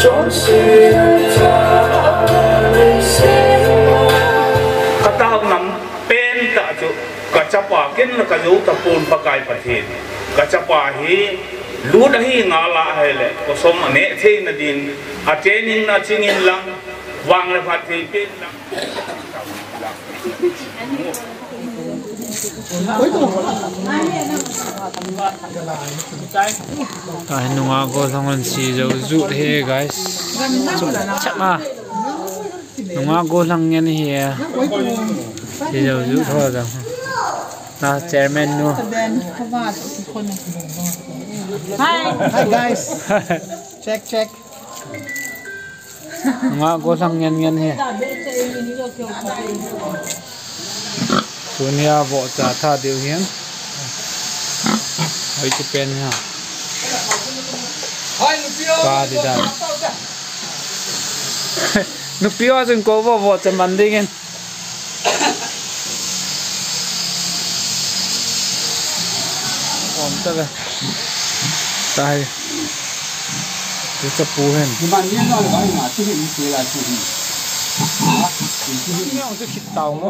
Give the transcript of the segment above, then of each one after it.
กระตากน้ำเป็นตะจุกระจับปากินกระยุตะปูนประกายประเทศกระจับปาฮีรู้ได้งาละให้เลยก็สมเนเทนดินอาเจนิงนาจิงินลังวางเลยพัดที่เป็นลังAy nung ako sangon si Jozu he guys. Chama. Nung ako lang yan he. Si Jozu thôi rồi. Na chairman no. Hi guys. Check. Nung ako lang yan he. Sunia vợ trả tha điều hiến. Hãy chụp pen nha. Ba đi ra. Nupio dừng cố vào vợ chấm bắn đi nghe. Ổn ta về. Đây. Cứ chụp bù hen. Nhưng mà nhiên rồi bảo là chú hình gì là chú hình. Nhau cái thịt tàu mà.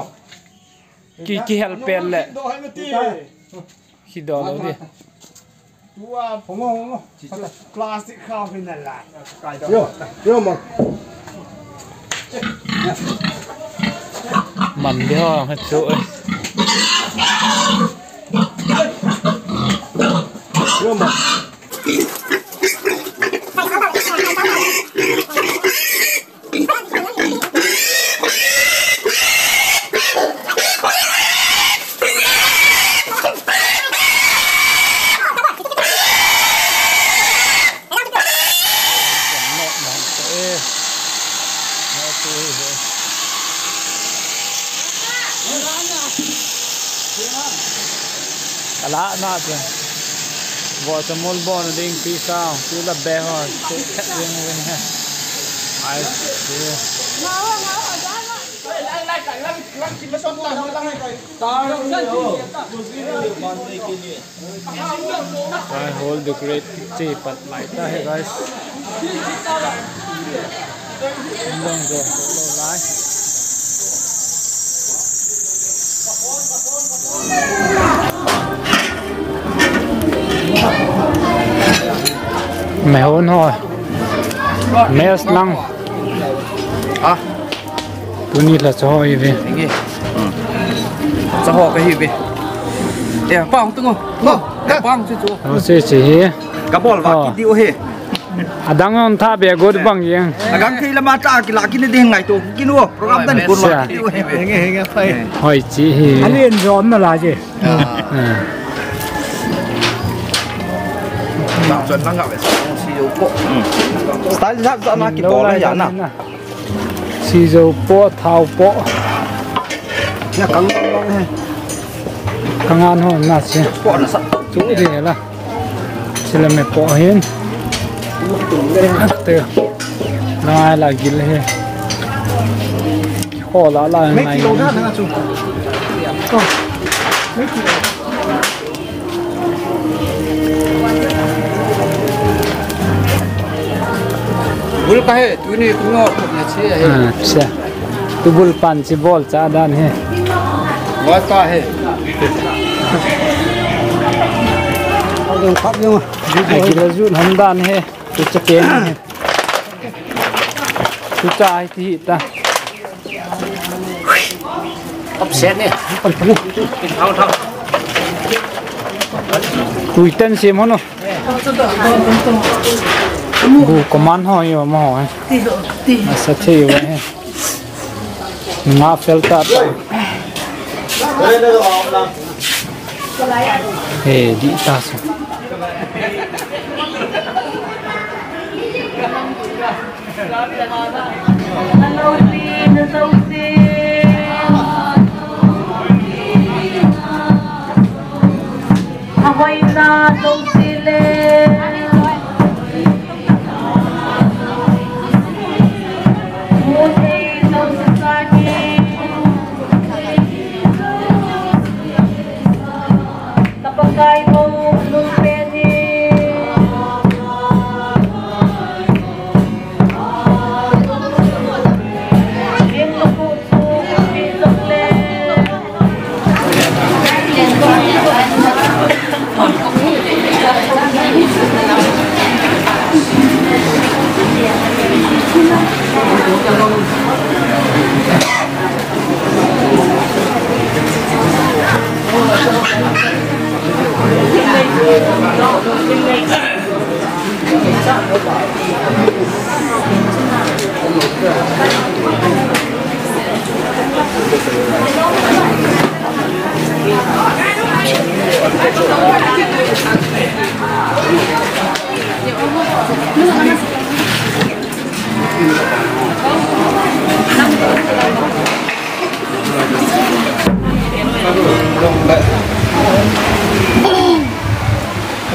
Ki help pen lẹ. Khi đó nó đi. Không. Plastic khao bên này lại. Vô mà. Mắm đi ho hết chỗ ơi. Vô mà. Ala na chứ. Vợ cho môn bò nó đinh tí sao. Cứ là bé hỏi. Cứ khét riêng lên ha. Ai chứ. I hold the great picture but like that hey guys. Long rồi, lâu lái. Mẹ hôn thôi. Mẹ lăng. À. Tôi nghĩ là cho hỏi về. Cho họ cái gì về. Để bong tung không? Bong chứ chú. Nó sẽ chỉ. Cả bộ là cái điều hè. À đang on tha bè god bang yang. Agang khi làm ta cái là cái này ngày tu cái nuo program tên buồn là cái điều hè. Nghe phải. Hỏi chị. Anh yên giòn mà là gì? Tạo chuẩn năng gặp phải siêu bộ. Tại sao cho nó cái bộ là gì nào? Siêu bộ thao bộ. Nhà căng long hay. Căng ăn thôi là gì? Bộ là sẵn. Chú gì là? Chỉ là mẹ bộ hiên. Từ. Nói là gì là khó là mấy này. kilo nữa chú. Mấy kilo. Bul kahe, tu ni kungo na che he. अच्छा. Tu bul panci bol चाdan है. Wa kahe. Ông khóc nhưng mà. Cái là run hamdan है. Tu chpen है. Tu chai thì ta. Upset nè. Thao. Tu ten sim hono. Bu command hỏi mà hỏi. Mà sao thế vậy? Ngã filter. Hey, di tas. Hawaii na dosile. Kapagay mo nung pwede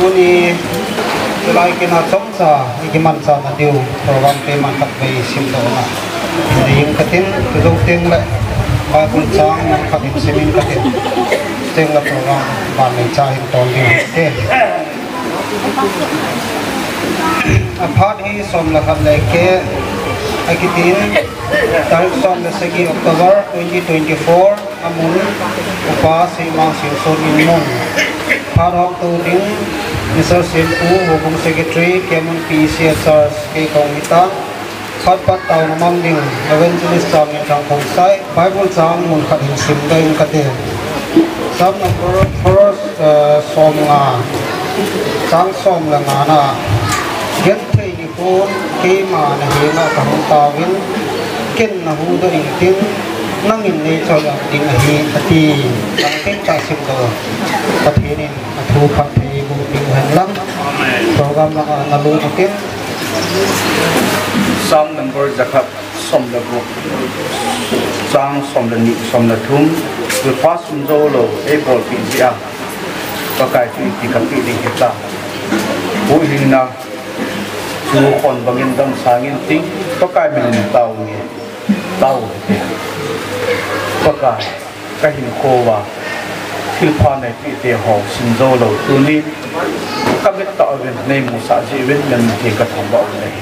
ตัวนี้จะไล่กินอาสมซาอีกมันซานาดิวโปรแกรมเป็นมันตัดไปสิบตัวนะยิ่งกระถิ่นตัวดูเตียงเลยบางคนจ้างมันกระถิ่นสิมินกระถิ่นเตียงละโปรแกรมบ้านในใจตอนนี้เอ๊ะพาร์ทที่สมละครับเลยแค่ไอ้กิตินตอนสมละสกีออกตุลา2024อามุนอุปาสิมาสิวโซนิมุนพาร์ทออกตัวดิ้งมิสเตอร์เซนอูหัวกรมเซกเตอร์เคมุนพีซีเอสอาร์สเกย์กองมิตาพัดปัดเตาน้ำมันดิ้งเอเวนเจลิสต์จางในทางของไซไบเบิลจางมุนขัดหินสิมได้อินกัดเองสามนับฟอร์สสมงาจางสมละงานะเย็นเทนิโคนเกมานะเฮนะกับหงตาวินเก่นนะหูดอิงติ้งนั่งอินในจอยดิ้งนะเฮตตีตั้งเต็งใจสิบตัวประเทศนี้ทูพัฒน์บุตรแห่งลังโปรแกรมนาลูกเก็บสามนัมเบอร์จะขับสมระบบจางสมระนิสมระทุ่มคือพาสุนโจโลเอบอลปีเสียก็กลายเป็นที่กับปีดิ้งเก็บละผู้หินนะชูคนบางยินดังสางินติ้งก็กลายเป็นเต่าเนี่ยเต่าก็กลายก็หินโควาที่พาในปีเดียวสินโจโลตัวนี้ก็ไม่ต่อเป็นในมุสาชีวิตนั้นที่กระทำบ่อยเลย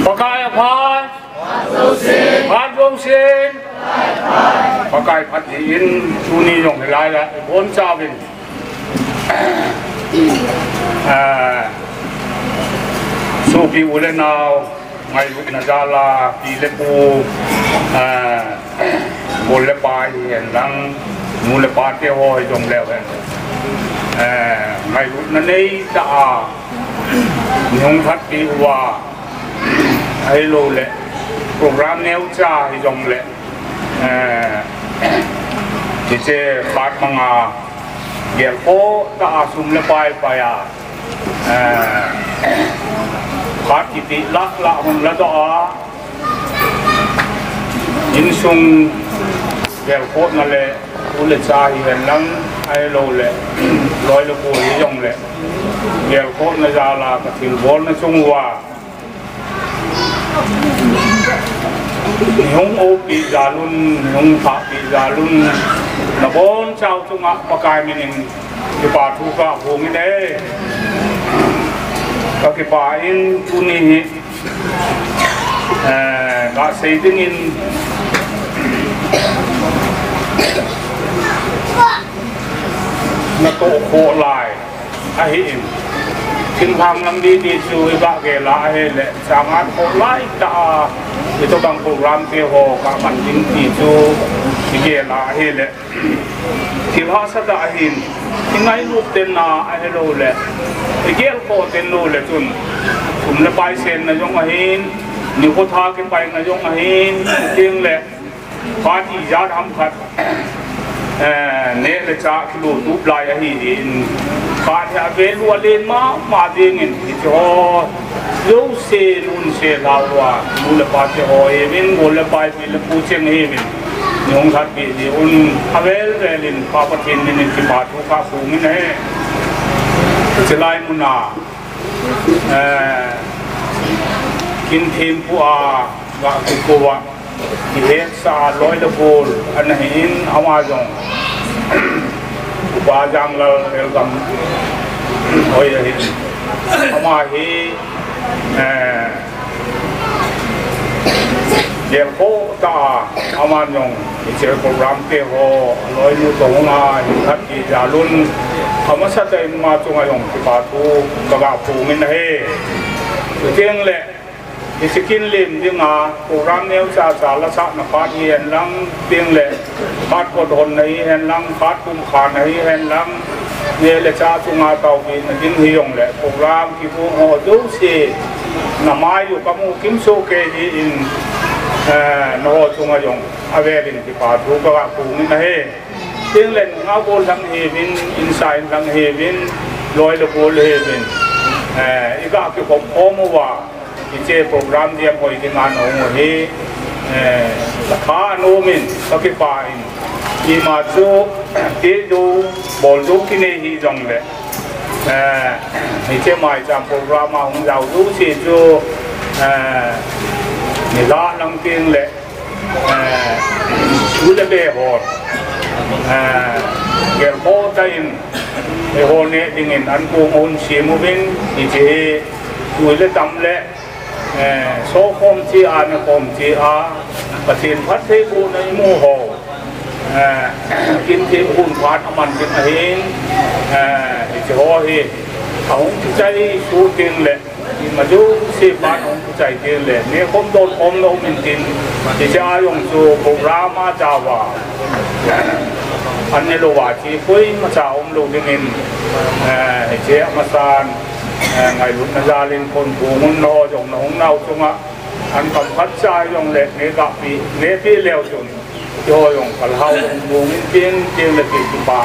ประกายพานพานดวงเสียนประกายพัดหินชูนียงให้ลายละบนเจ้าเป็นสูบอยู่เลนาวไม่ลุกนาจาลาปีเลปูบนเลปายเห็นลังมูเลปาเที่ยวให้จงแล้วกันไม่ลุกนั่นนี่จะยงทัดปีว่าให้โลเละโปรแกรมแนวจ้าให้จงเละที่เจ้าขาดมังอาเกี่ยวโคตาสุมเลปายไปขาดกิติละหุ่นละตัวยินซุงเกี่ยวโคตนั่นแหละอุลจ่าเห็นลังไอ้โลเละลอยลูกปูยงเละเกี่ยวโคตนั่นจะลากระถิ่นบอลนั่นซุงว่าหงโอปีจารุนหงผาปีจารุนนบอนเจ้าจุงะปะกายมินินที่ป่าทุกะภูมิเด้ก็ที่ป่าอินทุนี้ก็เสียดิ้งนักโตโคลายอาหินทิ้งทางลำดีช่วยบ้าเกล้าเฮเล่สามารถโคลายตาitu bang program keho kaman ding itu ige la hele tilha sada ahin ingai lu ten na ahelo le igel ko ten lu le tun tum le pai sen na jong ahin ni ko tha ke pai na jong ahin ting le pa ti ja dham khat ne le cha kilo tu blai ahi in pa tha ve lu len ma ding in ti hoลูเซลุนเซลาวามูลปาเจโอเอวินมูลปาปิลปูเชงเอวินยงทัดปีดีอุนฮาเวลเรลินปาปทินนินที่ปาทุกาฟูมินเฮเจลายมุนากินทีมผู้อาวะกุโกวะที่เฮสาลอยละโบลอันหินอาวาจงบาจังลาเอลกัมโอยหินอามาฮีเดี๋ยวโคตาอามันยงเจ้าโปรแกรมเกี่ยวลอยนูตงมาทัดกีจารุนธรรมชาติมาจงอายุที่ปาทูกระบะปูมินเฮเจียงเละ ดิสกินลิมดิงาโปรแกรมเนี้ยจะสารสักนักพาเฮียนลังเตียงเล่พาดกดหนในเฮียนลังพาดกุมขาในเฮียนลังเนี่ยเลจ้าจุงอาเตาบินดิงฮิยงเล่โปรแกรมที่ผู้หัวดูสิน้ำไม้อยู่กับมูกิมโซเกดีอินนอจุงอายงอเวรินที่ป่าทุกะปูนี่นะเฮเตียงเล่นเงาโบลังเฮวินอินไซน์ลังเฮวินลอยลูกโบลเฮวินอีกอ่ะคือผมโอมัวที่เจ้โปรแกรมเดียมหอยที่งานของหัวเฮราคาโนมินสักป่าอินที่มาจูที่ดูบอลดูที่นี่จงเลยที่เจ้าหมายจำโปรแกรมมาของเราดูสิจูนี่ละลังเตียงเลยดูจะเบะหอดเกี่ยวโคตรอินไอโฮเนดิ่งอินอันกูงอนชีมูบินที่เจ้ดูเลยตำเลยโซ่คมจีอาเนี่ยคมจีอาประเทศพัทเทบูในมู่หอกินที่หุ่นควานมันกินอาหารที่จะห่อที่เขาใจชูกินเลยมาดูสิบ้านของใจกินเลยเนี่ยผมโดนอมโนมินกินที่จะยงสู่โปรแกรมมาจาวาอันนี้เราว่าที่คุยมาจากอมลูกดิ่งอินเจ้ามาสานไงลุนนาจารินคนผู้มุนโนจงหนองเนาจงอ่ะอันคำพัดใจยงเล็กเนี่ยกับปีเนี่ยพี่เลี้ยวจนโยยงกับเขาผู้มินเพียงเจียงละกี่ปีป่า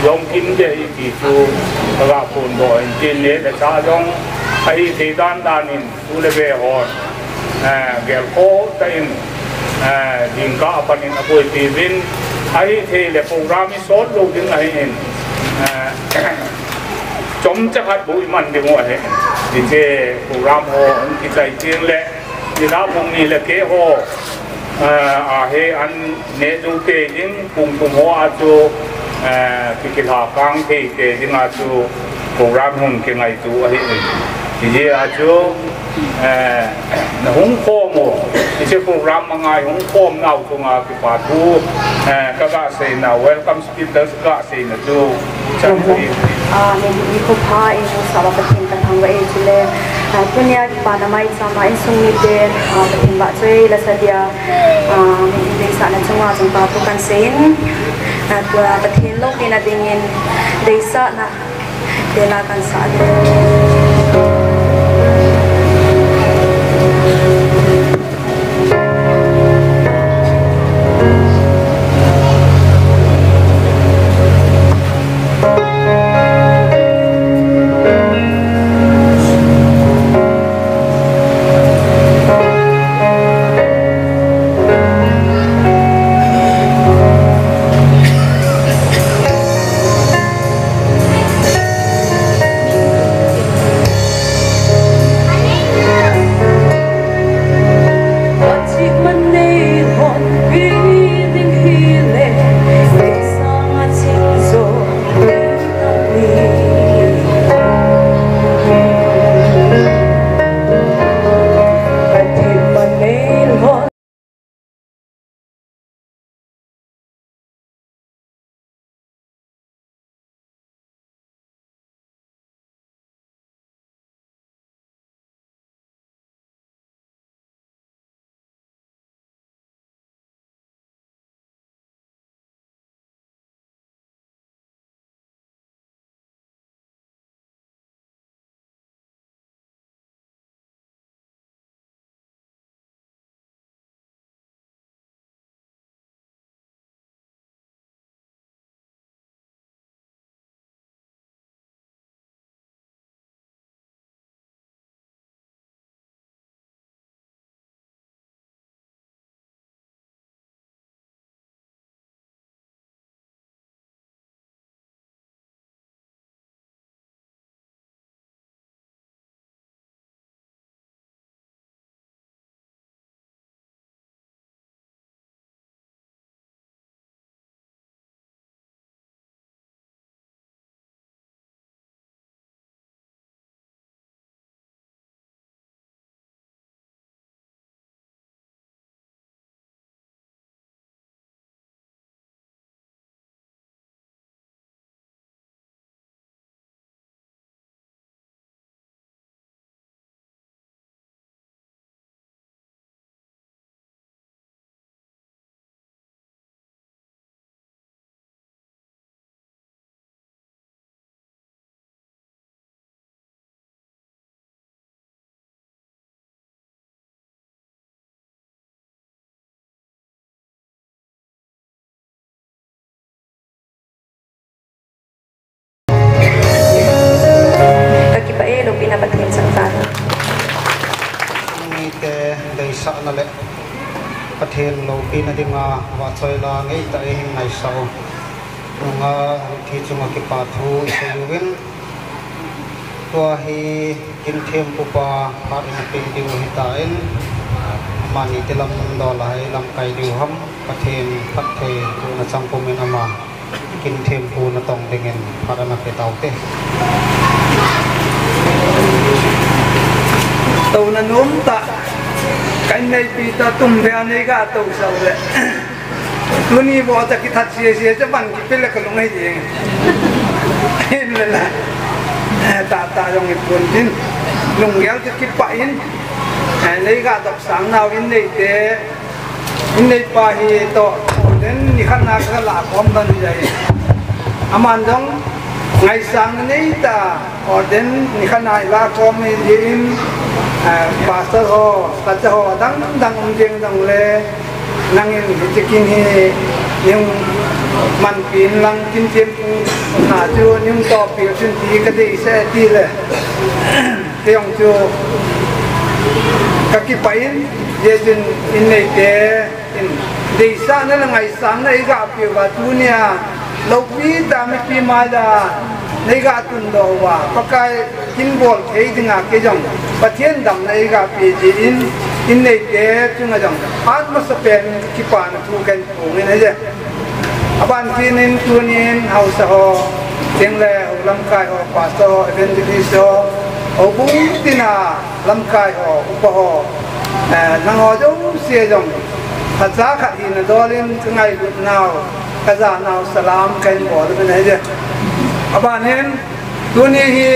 ยงกินเจอีกี่จูกระพูนโดยกินเนี่ยแต่ชายงไอ้ที่ด้านนินดูเลเวหอนเกลโคตินดิงก้าปนินอภัยตีวินไอ้ที่เลโปรแกรมมีสอนลูกดึงไอ้เองจมจะขัดบุยมันดีมั้งเห็นดิเจโปรแกรมโฮที่ใจเตียงเละที่น้ำมงนี่เลเกโฮเฮอันเนดูเกยิงปุ่งหัวอาจูพิกิลาฟังที่เกยิงอาจูโปรแกรมหุ่นเก่งไอจูไอ้ที่เจอาจูหงโคมที่เจโปรแกรมมังไงหงโคมเอาตรงอาพิพาทูก็กะเซนเอา welcome speakers กะเซนจูจังที่ในวิคุพาอินสาวประเทศทางวัยจุเลปุญญาปานามายสามัยสุนิเดนประเทศบัจเจลสเดียในสารจังหวัดจังหวัดตุกันเซนตัวประเทศโลกในดิ่งอินเดซ่านะเดลากันสาร ke dei sa na le pathen lo pin adinga wa choi la ngei ta e hing nai sau nga thi chunga ki pa thu se yuwin tua hi kin them pu pa pa in pe diu hi ta in mani telam do lai lam kai diu ham pathen phat the tu na chang pu men ama kin them pu na tong dengen para na pe tau te tàu nó núm ta cái này bị ta tung ra này cả tàu sao vậy tôi đi bỏ ra cái thắt xìa cho bằng cái là cái lông hay gì nên là ta dùng cái cuốn tin lông kéo cho cái bãi lấy cả đọc sáng nào in đây pa hi to đến đi khăn nào cái là con bên vậy aman giống ngày sáng này ta ở đến đi khăn nào là con mình in pastor ho pastor ho dang jeng dang le nangin hijikin hi yung man pin lang kin tiempo na chu yung to pi chun ti ka de se ti le teong chu kakipain ye jin in nei te in de sa na ngai sang na ga pi wa dunia lo pi ta mi pi ma da nei ga tun do wa pakai kin bol thei dinga ke jong pathian dam nei ga pi ji in nei te chunga jong atma sapen ki pa na thu kan ong nei je aban kinin tunin hausa ho teng le lam kai ho pastor ho evangelist ho obung tina lam kai ho upa ho nang ho jong se jong khaza khat hin dolin ngai lut naw kaza naw salam kan bo de nei je aban hen tuni hi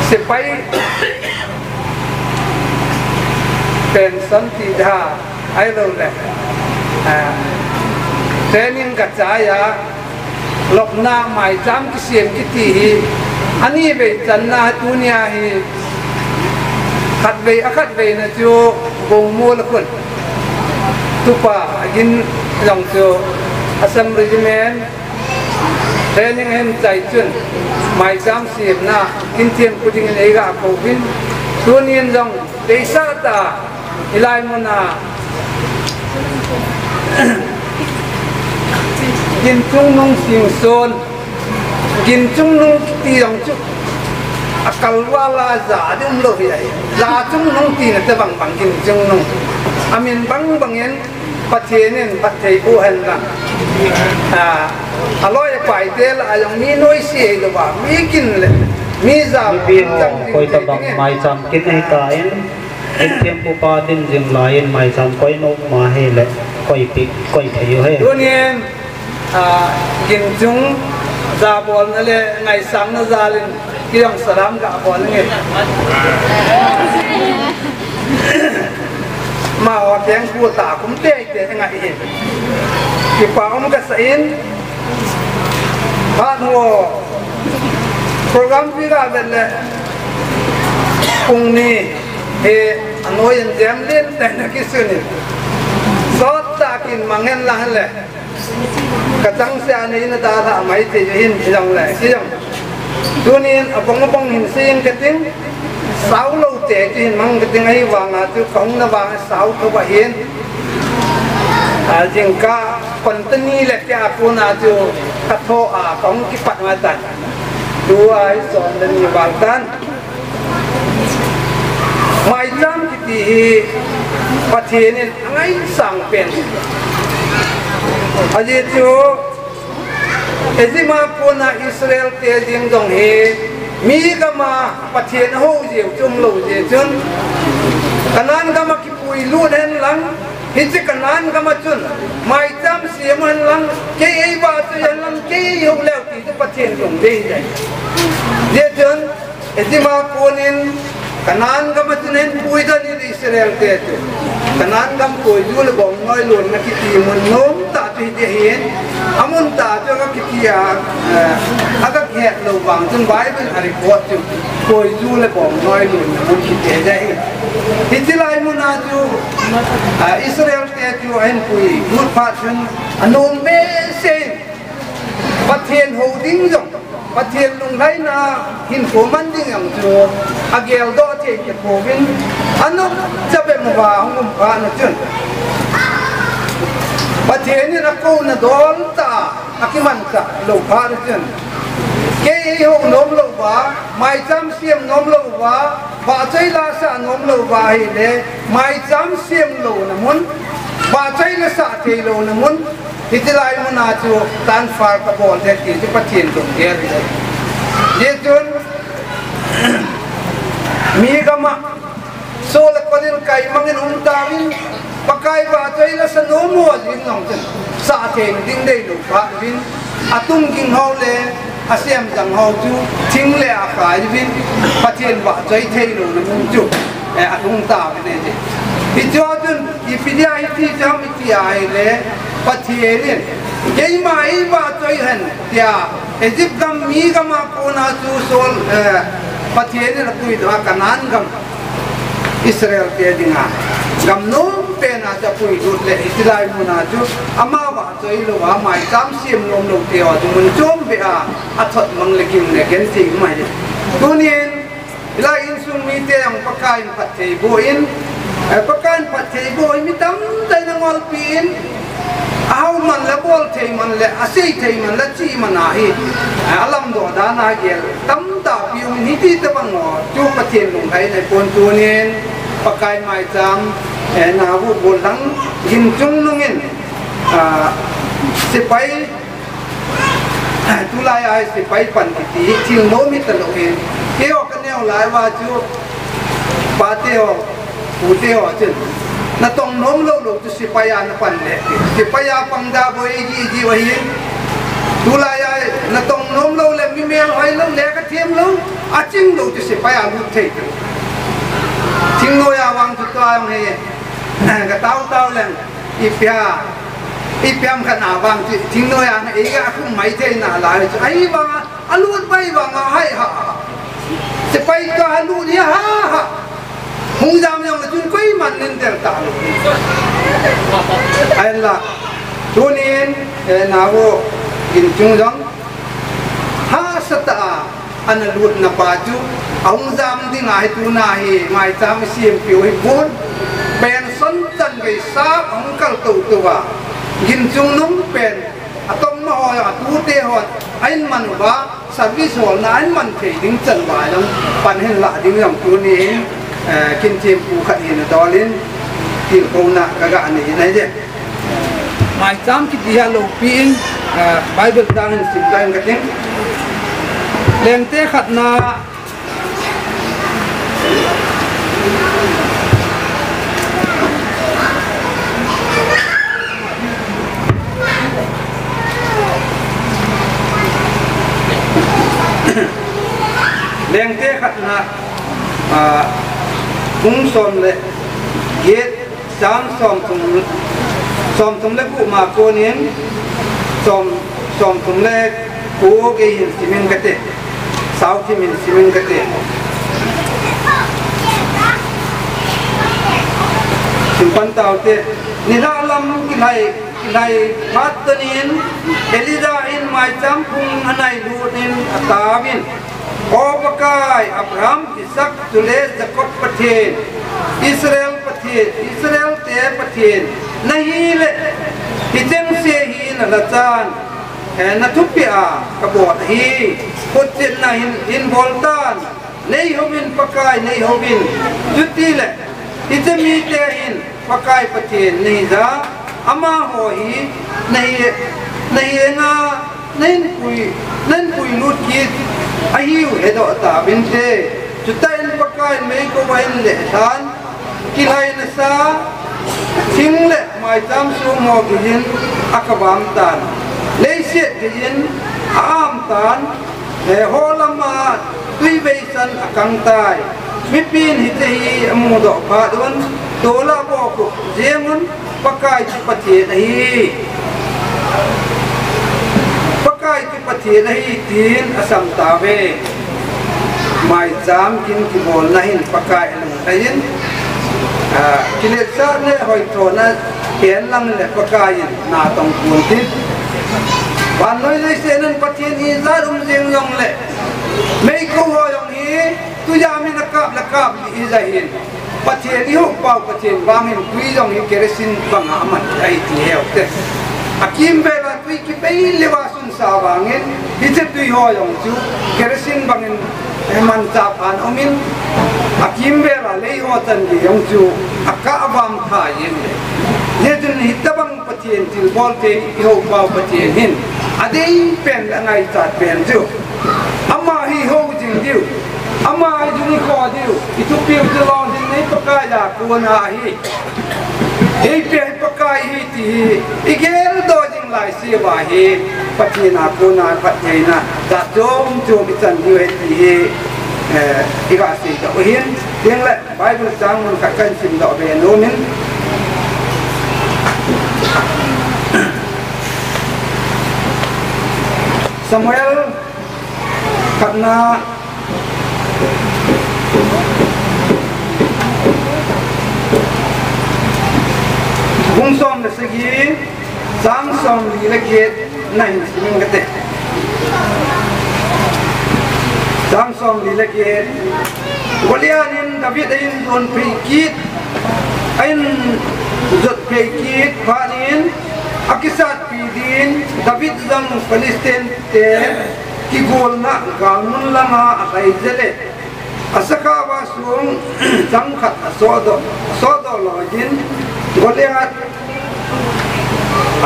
sepai pen santi dha ai lo le training ka chaya lokna mai cham ki sem ki ti hi ani be channa dunia hi khat ve na chu gong mo la kun tupa agin long chu asam regiment training hen chai chun mai cham sim na kin thiam puding nei ga ko bin tunin jong deisa ta ilai mona gin chung nung sing son gin chung nung ti dong chu akal wala za dum lo hi ai za chung nung ti na te bang gin chung nung amin bang yen pathienen pathei bu han la aloi pai tel ayong mi noi si lo ba mi kin le mi za pi ho koi ta bang mai cham kin ai ta in tempo pa din jing lain mai cham koi no ma he le koi pi koi thei he dunien gin chung za bol na le ngai sang na za lin kiang salam ga bol nge mà họ tiếng của ta cũng tệ ngại gì thì bảo ông cái sein bạn hồ program gì ra về là cùng ni thì nói anh em lên tại là cái sự này số ta kinh mà nghe là là cái tăng xe này nó ta là mấy thì hình dòng lại cái dòng tuy nhiên ở bông hình sinh cái tiếng sáu lâu trẻ thì mang cái tiếng ấy vàng à tôi không là vàng sáu tôi bảo hiền riêng cả phần tân ni là cái apple à tôi cắt thô không cái bát mà tan đua ấy chọn đến nhiều vàng tan mai trăm thì phát hiện nên ngay sang pen ở đây chú ezima puna Israel te ding dong he mi kama pathian ho je chum lo je chun kanan kama ki pui lu den lang hi che kanan kama chun mai cham siam han lang ke ei ba tu yan lang ke ho leo ti tu pathian dong de jai je chun ezima punin kanan kama chun pui da ni Israel te tu kanan kam pui lu le bong noi lun na ki ti mun nom ta tu hi hen amun ta cho các kia các hẹn lâu vàng trong bãi bên Hà Nội chụp coi du lại bỏ nói luôn muốn khi thế đây thì chỉ lại muốn nói chú Israel thế chú anh quỳ muốn phát sinh anh ôm mê sen phát hiện hậu đinh rồi ประเทศลุงไรนะหินโผมันยิ่งอย่างจูอาเกลโดเทียบโผวินอันนั้นจะเป็นมาว่าของผมว่านะจุนประเทศนี้นักกู้นะโดนตาอักมันตาโลภะนะจุนเกี่ยวนมโลภะไม่จำเสียมนมโลภะบาใจลาสานมโลภะให้เลยไม่จำเสียมโลนะมุนบาใจลาสาเทโลนะมุนที่จะไล่มุนาจูตันฟาร์กบอลเด็กที่ประเทศตรงเดียร์เลยเยจุนมีกรรมโซลคนนี้ใครมังเงินหุ่นตาวินปากไก่บาใจละสนุมัวจิงน้องจันสาเทนดิ้งได้ลูกฟ้าวินอาตุ้งกิงเฮาเลยอาเซียมจังเฮาจูทิ้งเลยอาขายวินประเทศบาใจเทลูนะมุนจูอาตุ้งตาวินเนี่ยพิจารณาอีพิจารณาที่จำอีที่ไอเลยประเทศเนี่ยยังไม่บาใจเห็นเดียเอจิปต์กัมมีกัมมาโคนาจูโซลประเทศเนี่ยเราคุยถึงกันนั้นกัมอิสราเอลเตียดิงากัมนู้นเป็นอาจจะคุยดูเลยอิสราเอลมุนาจูอามาบาใจเราว่าไม่จำเสียมลมลงเดียวจุมันจมไปอัฐมังเล็กิมเนี่ยเห็นสิ่งใหม่ตัวนี้เวลาอินซุนมีเตียงปากกายปัจเจโบอินปากกายปัจเจโบอินมีตั้มใจนังอลปีนเอามันละบอลเทมันละอาศัยเทมันละจีมันอาฮีอาลัมโดดานาเกลตั้มตาพิวนิติตะบังอจูปะเทียนลงไทยในปนตัวนี้ปากกายไม้จำนาวุบลังยินจุงลงอินสิไปตุลาไอสิไปปันติทิ้งโนมิตรโลเองเกี่ยวกันแนวหลายว่าจูปาเตียวปูเตียวจึงนั่นตรงน้องเราจะสิพยานปันเล่สิพยาปังดาบอยจีวะฮินตุลายนั่นตรงน้องเราเลยมีเมียหอยเราเล็กเทียมเราอาจิงเราจะสิพยานลุเทศทิ้งโนยาวังทุกตัวอย่างนี้ก็เต้าเลยอีเปียมขนาดวังทิ้งโนยาเองก็คุ้มไม่เท่น่าลายไอ้วังอลูดไปวังให้ฮะสิไปก็อลูดเนี่ยฮะหงจามยังจุนกุยมันนินเดลตาลุไอ้ละตัวนี้นาโวกินจุงจังฮาสตาอันลุดนับจูหงจามที่ไหนตัวไหนไม่จามเสียงผิวให้บุญเป็นสันจันไก่ซาหงกัลตัวกินจุงนุ่มเป็นอะต้องมาหอยตัวเตหอนไอ้มันว่าสวิสหัวนั้นมันเทดิ้งจันวายแล้วปันเห็นละดิ้งอย่างตัวนี้กินเทียมปูขัดหินตอลินกินโคนักกะอันนี้นะเจ๊หมายจำคิดที่ฮัลโหลปีนไบเบิลดังสิบดังกันยังเลี้ยงเตะขัดนาเลี้ยงเตะขัดนาคุ้งสมเลยเย็ดจามสมเลยกูมาโกนินสมเลยกูเกยินสิมินกะเตสาวที่มินสิมินกะเตสิมปันตาวเตนิราลัมกิไลพัตนินเอลิดาอินไมจำพุงอันไหนดูนินอัตาวินโอปกายอับรามอิสักจุเลสจักรประเทศอิสราเอลประเทศอิสราเอลเตประเทศนั่นฮีเลที่เจงเสียฮีนั่นละจานนัทุพิอากบฏฮีพุทธินนั่นหินบอลตันในฮบินปกายในฮบินจุดที่เลที่จะมีเตหินปกายประเทศนี่จ้าอามาโหฮีในงานั่นคุยลุดกิดอายุเฮดอตาบินเตจุดที่ปกายไม่ก็ไว้เละท่านกินให้นัสาทิ้งเละไม่จำสูงหอกยินอักบามตันเลเสียยินอามตันฮอลมาตุยเบสันอักังตายมิปีนหิตฮีอมูดอกพาดวันโตลาบอกเจมุนปกายจิปเทฮีปกายจิปเทฮีทีนอสัมตาเวไม่จำกินกิบอลนะหินปกายนั่งไอ้ยินกิเลสเนี่ยหอยโตนะเขียนลังเนี่ยปกายนาต้องควรทิศ ban loi loi se nan pathian hi za jeng yong le mei ko ho yong hi tu ya mi na kap li za hin pathian hi ho pau pathian wang hin tui yong hi keresin bang aman ai ti heu te akim bela tui ki pei lewa sun sa wangin hi te tui ho yong chu keresin bangin man cha phan omin akim bela lei ho tan gi yong chu aka awam tha yin le ye jun hi tabang pathian til bol te ho pau pathian hin adei pen ngai cha pen chu ama hi ho jing diu ama hi juni ko diu itu piu tu long ding nei pakaya ko na hi ei pe pakai hi ti igel do jing lai si wa hi pathina ko na pathina da jom jom chan diu he ti hi iga si da hin ding la bible sang mun ka kan sim do be no min Samuel karena bungsom segi sang som li leket nain sing kate sang som li leket Golianin David ain don pikit ain zot pikit panin akisat pidin David zang Palestine te kigol na galmun langa akai jele asaka wasung zang khat sodo login Goliath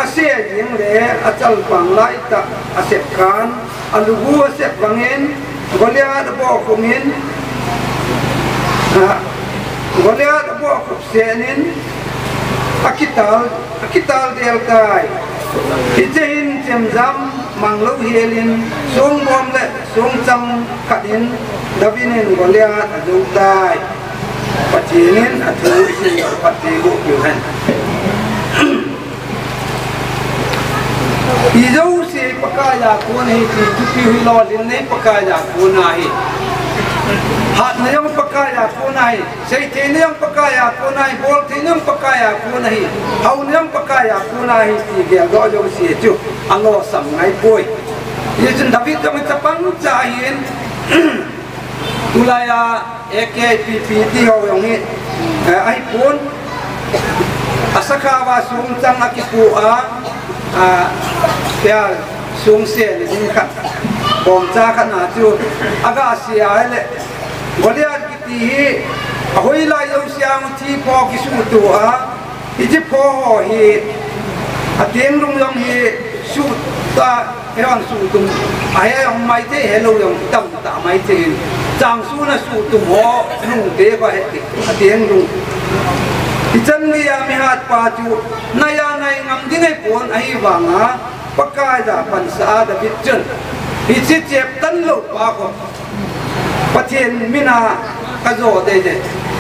ase jing le achal panglai ta asep kan alugu asep bangin Goliath bo kumin Goliath bo kupsenin akital del kai hijain jam manglo helin sung bom le sung chang khatin davinin Goliath ajutai patinin athu sin patigu yuhan ijo se pakaya ko nei ti tupi hui lo lin nei pakaya ko nahi hat ne yang pakaya ko nahi sei te ne yang pakaya ko nahi bol te ne yang pakaya ko nahi hau ne yang pakaya ko nahi ti ge do jo se chu alo sam ngai poi ye chen David jam chapang chahin tulaya AKPP ti ho yong hi ai pun asaka wa sung chang akipu ya sung se ni khat bom cha khana chu aga sia le Goliath ki ti hoi la yo siang thi po ki su tu iji po ho hi ateng lung yong hi su ta hewan su tum ai yong mai te hello yong tam ta mai te chang su na su tu ho lung te ba he ateng lung Ijan ni ya mihat paju naya nai ngam dingai pon ai wanga pakai da pansa da bitchen ichi chep tan lo pa ko patien mina kazo de de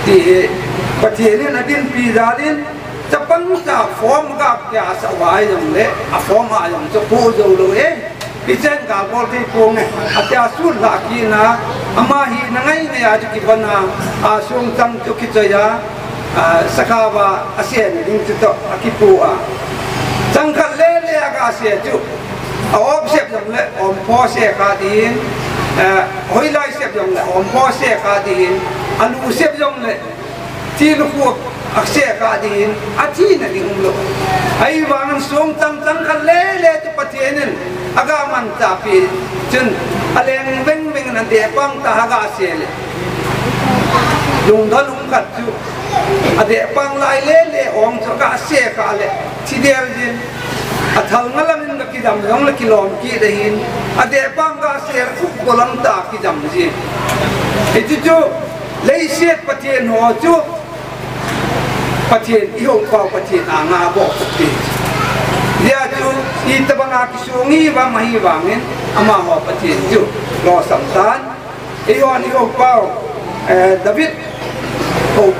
ti patien na din pi dalin chapang ka form ka kya sawai yong le a form a yong cho pu zo lo ijan ka bol te pong atya sur la ki na ama hi nangai ne ya ki bana a sung tang chu ki chaya sakawa asien ding to akipu changkhat le aga se chu op sep jong le om po se ka din hoi lai sep jong le om po se ka din alu sep jong le ti lu ku akse ka din athi na ding lo ai wang song changkhat le tu patienin aga man ta pi chun aleng beng nan de pang ta aga se le lung da lung khat chu ade pang lai le ong ka se ka le ti der din athal ngalam na kidam yong la kilom ki dehin ade pang ga se khu bolam ta kidam ji eti chu lei set patien ho chu patien i ho pa patien anga bo ti dia chu i tabanga ki sungi ba mahi wangin ama ho patien chu lo samtan e ho ni ho pa David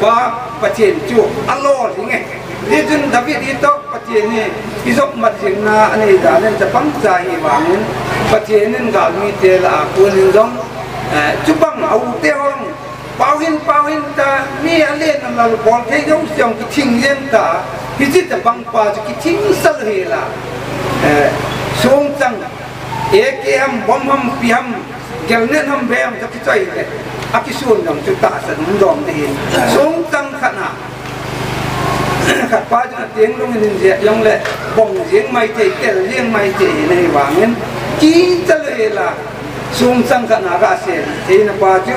ba patien chu alo linge dijun David itu patien ni isok mat jing na ani da len chapang cha hi wangin patien nin gal mi te la kun jong chupang au te hong pauhin ta mi alen na la bol te jong jong ki thing yen ta hi ji ta bang pa ki thing sal he la ช่วงจังเอกเอ็มบอมฮัมพิฮัมเกลเนนฮัมเบมจะคิดใจเลยอากิส่วนยังจุดตาสันมุนดอมดีช่วงจังขนาดขัดป้าจะเตียงลงเงินเสียยังเลยบ่งเสียงไม่ใจเกลเลี้ยงไม่ใจในว่าเงินจีจะเลยล่ะช่วงจังขนาดราเซียนที่นับว่าจู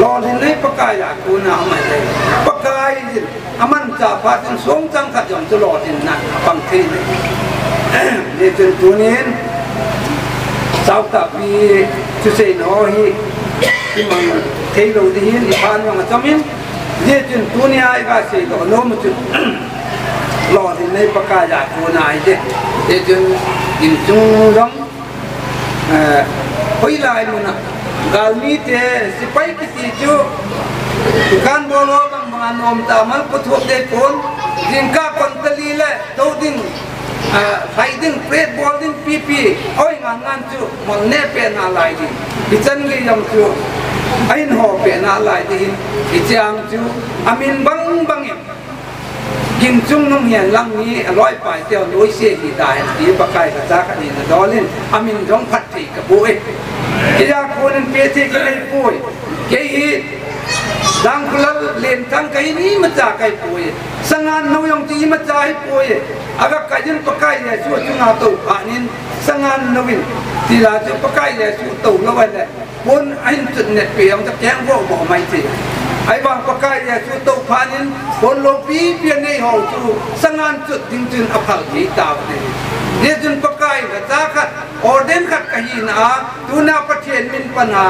รอที่ไหนปากกายากกูน่าไม่ได้ปากกายอามันจะพาถึงช่วงจังขัดยอมจะรอที่นั่นบางทีเนี่ยจนตัวนี้สาวตาปีจุดเสนอฮีที่มันเทโลดีนอีพานมันจำเป็นเนี่ยจนตัวนี้ไอ้ก็เสียตัวโน้มจุดรอที่ในปากกายากกูน่าไอ้เด็กจนกินจุ่มร้องไปไล่มันนะกาลนี้เจ้สิไปกิจจูการบอลบางบางนอมตามันก็ทุบเด็กคนจิงก้าคนตะลีเล่ตัวดิ้งไฟดิ้งเฟรดบอลดิ้งปีโอ้ยงานจูมันเน่เป็นอะไรดิดิฉันเลยยังจูไอ้หนูเป็นอะไรดิดิฉันจูอามินบังกินจุ่มน้องเหียนลังนี้ร้อยไปเที่ยวโดยเสียหิได้ดีปากไก่กระจากกันนี่นะดอลินอามินร้องพัดตีกับบุ้ยที่อยากคนนั้นเปียที่กันเลยปุ้ยเกี่ยดังกลับเล่นทั้งไก่นี้มาจากไก่ปุ้ยสังงานน้อยองที่มาจากไก่ปุ้ยอากาศไก่ยันปากไก่เนี่ยช่วยจุงอาตุอานินสังงานน้อยที่ลาจะปากไก่เนี่ยช่วยตุแล้วไว้เลยคนไอ้จุดเนี่ยเปียงจะแจ้งว่าบอกไม่จริงไอ้บางปากไก่เนี่ยช่วยตุพานินคนโลปีเปียในห้องจูสังงานจุดจริงๆอภัยที่ตาเนี่ยเนี่ยจนปากไก่กระจากกันออเดนขัดกันยินาตูน่าประเทศมินปนา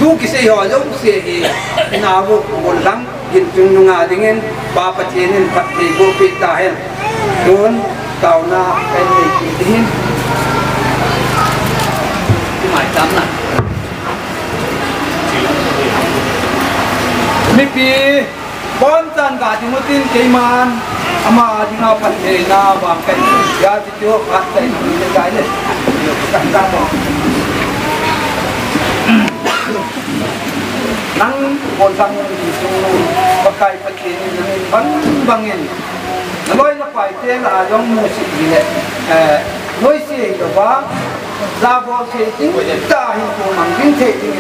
ทุกสิ่งหัวยุ่งเสียเหนาบุกบนหลังยินจุงงาดิ่งเงินปาประเทศนินปฏิโกปิตาเห็นโดนเต่านาเป็นในปีนี้ที่หมายจำน่ะไม่ปีบอนจันกาจิมุตินเกมันอามาจินาพันเทนาบางกันยาจิโยพัดใจมีในใจเลยกันตาบอกนั่งบนทางที่สูงปากไก่ปะเทียนนี่บังเงินลอยนักไปเจ้าอาจงมูสิบีเลยน้อยเสียกับว่าซาบอเสียจริงตาหินตัวมันยิ่งเท่จริง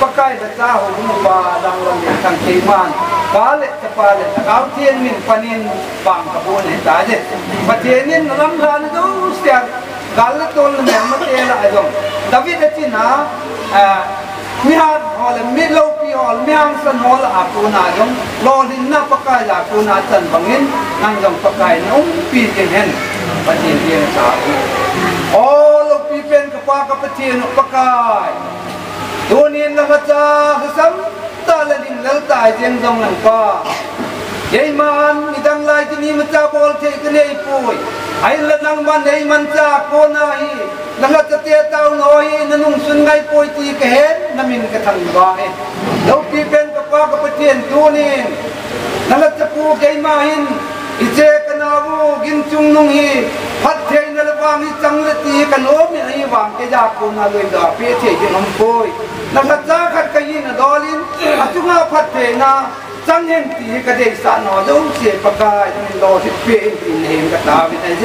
ปากไก่จะจ้าหัวมุบาดังลมอย่างทางเทมันกาเล็จะปาเล็ก้าวเทียนมินปนินบางกระโปงเนี่ยตาเจ็ปะเทียนนี่น้ำร้านดูเสียกาเล็ตัวเนี่ยมันเท่ละไอ้ดงดาวิดจีน่ามีฮาร์ฮอลมีโลปีฮอลมีฮังสันฮอลอาปูนาจงรอดินนับปากไก่อาปูนาจันบังเงินนั่งจงปากไก่นุ่มปีเจนเห็นปะเทียนเทียนสาวโอ้โลปีเป็นกับปากกับปะเทียนปากไก่ตัวนี้นักจ้าสัมตาละดิ่งแล้วตายเจียงจงหลังป้ายัยมันมีดังไล่ที่นี่มันจะบอลเทกันเลยปุยไอ้ละนังมันไอ้มันจะโกนาฮีนักจะเตี้ยเต้าน้อยนั่นนุ่งสุนไงปุยตีกเห็นนั่นมินกระทั่งบ้าแล้วปีเป็นกับป้ากับปะเทียนตัวนี้นักจะปูยัยมาหินอิเจกันอาวูกินจุงนุ่งฮีพัดเทนนละวางที่จังละตีกันโอ้มีอะไรวางแกยาปูนาเลยดาเปียเทยินอมปุยนักจะขัดกันยินดอลินอาจุงอาพัดเทนาจังเห็นตีกระเดกสานหอจงเสียปากกายจงรอที่เปลี่ยนตีนเห็นกระตาวินัยเจ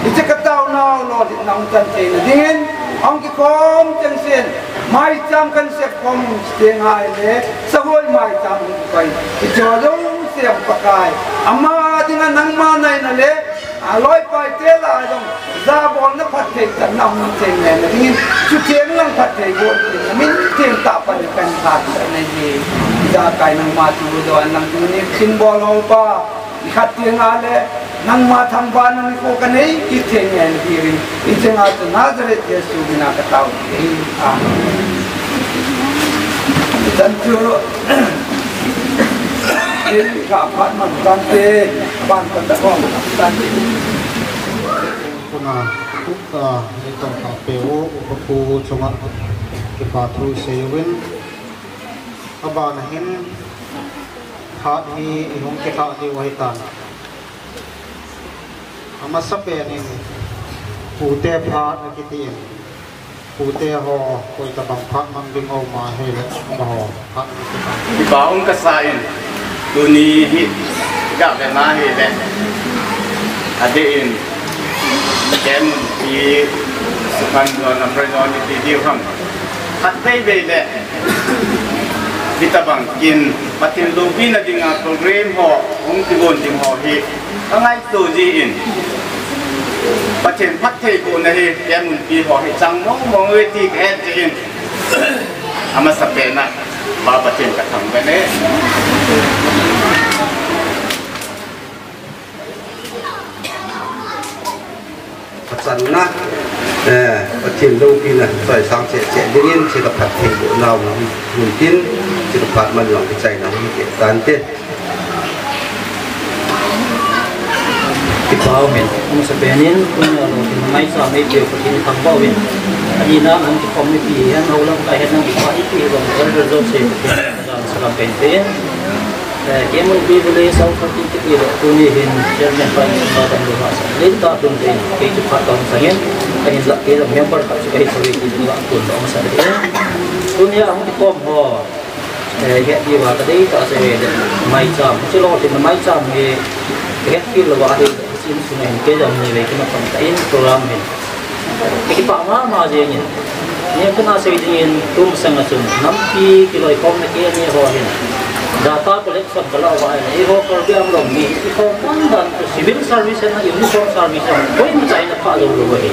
อิจกระเต้านาวรอที่นำจันเจนดิ้งองกิคอมจังเสียนไม่จำกันเสียคอมเสียงหายเลยสะโวยไม่จำไปอิจจงเสียปากกายอามาดิ้งนังมาในนั่นเลยลอยไปเจ้าละจงซาบอนนับพัดเทจันนำเจนเนี่ยดิ้งชุดเทียนนังพัดเทบนมินเทียนตาปันเป็นขาดในเย่จากไก่นังมาจูดอนนังจูนี่สิมบอลเอาป้าขัดเตียงอะไรนังมาทำบ้านนังโคกันนี้อีเทียนเงินที่ริอีเทียนอาจนาจะเรียกเยซูบินากระเต้าจันจูเอ็นข้าพัดมันจันเตบ้านกันตะก้องจันเตคุณอาทุกในตอนขับเปียวอุปภูชงะกิปาทูเซเว่นอาบานเห็นหาดีหงเกตาดีไว้ตันอามาสเปนินปูเตพาดกิตีนปูเตหอคอยตะบังพักมันดึงออกมาให้เลยมาหอพักที่บ่าวกษัตริย์ตัวนี้ฮิตกับแต่มาให้เลยอดีตแกมปี pasukan na priority di ham at baby le bitabang kin patin lubi na ding program ho ong tigon ding ho hi angai tu ji in patin pathei ko na hi kemun pi ho hi chang mong mong we ti ke ji in ama sapena ba patin ka thang bene sana patin lubi na soi sang che che dingin che ka pathei ko naw mungkin che ka pat man long chai na hi ke tan te Ipao men, kung sa benin, kung may sa may biyo, kung tinitambao men, kanina ang community yan, naulang kahit ng ipa ipirong result sa campaign pa yan. Kaya mo ibibili sa upating tikilo, kunihin, Chairman Prime Madam Lumasa. Lili ka doon din, kaya ito patawang sa yan, kahit laki lang member ka, kahit sa wiki din lang doon ang masarap yan. Kunya ang ikom ho, kaya di ba kaday, kasi may jam, kasi lotin na may jam, kaya kilo ba ay sunay ke jam ni le kena pantain program men ki pa ma je ni ni kena se din tum sanga sun nampi kilo kom ne ke ni ho hin data collection bala wa ai ho program lo ni ko pandan civil service na uniform service koi ni chai na pa lo lo hi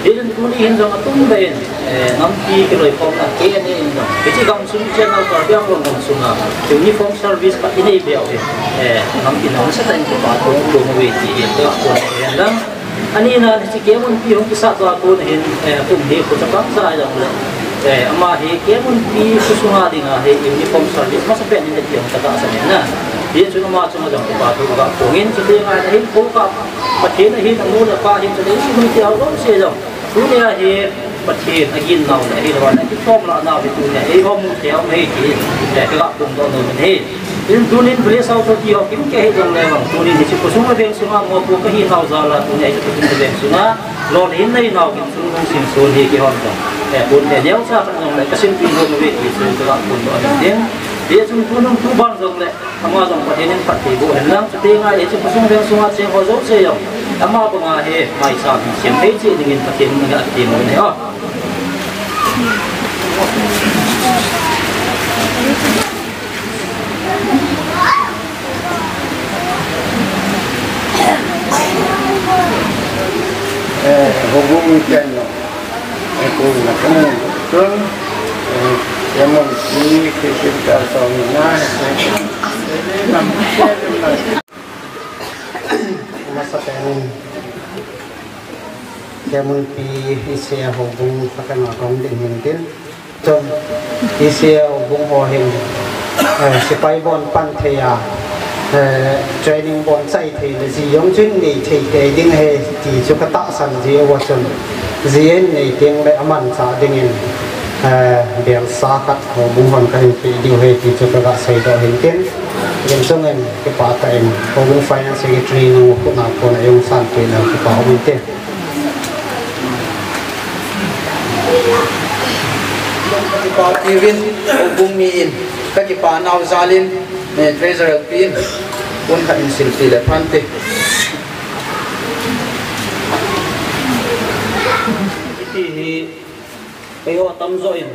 din tuni hin jang tum ben nampi kilo kom na ke ni in dong ki kam sun channel program lo ngom sunga uniform service pa ini beo hi nampi na sa tan ko pa ko lo mo wi ti to ko yan lang ani na si kemon pi hong kisa to ako na hin kum he ko sa pa sa jang le ama he kemon pi susunga dinga he uniform service ma sa pen ni ti hong ta sa na dia cuma macam jang ko pa to ka ko ngin sa ti nga hin ko ka pathe na hin ang mo na pa hin sa ni si ti aw lo se jang dunia he pathe agin naw na he wa na ki tom la na bi tu ne he hom te hom he ti ka kum do no ne in tunin beli sauto ti ho kin ke he jang le wang tunin ni ko sunga beng sunga mo ko ka hi naw zala tu ne ko tin beng sunga lo hin nei naw kin sun nong sin so he ki hom jang bun ne nyaw sa kan jang le ka sin pi ho no we ti so ka kum do ne dia sun punung tu bang jang le ama jang pathe nin pathe bo hen lang te nga e ko sunga beng sunga che ho zo se yo ama ba nga he mai sa bi chen pe che dingin pathe ni ga ti mo ne ha hubungan channel aku nak kan yang mesti kita sama masa pen kemun pi isia hubung pakai makong din hintin jom isia hubung hohin sipai bon pan thea training bon sai thì là gì giống chuyên nghề thì cái đinh hè chỉ cho cái tạo sản gì ở trong riêng này tiếng lại âm sa đinh in điểm sa cắt hồ bung hoàn cái thì điều hè thì cho cái sai đó hiện tiến những số ngành cái part time hồ bung finance secretary nó cũng nào còn là用sản thì là cái bảo hiện tiến cái part event hubung mi in cái part nào zalin treasurer pin pun ka insilpi le phante iti hi eho tam zo in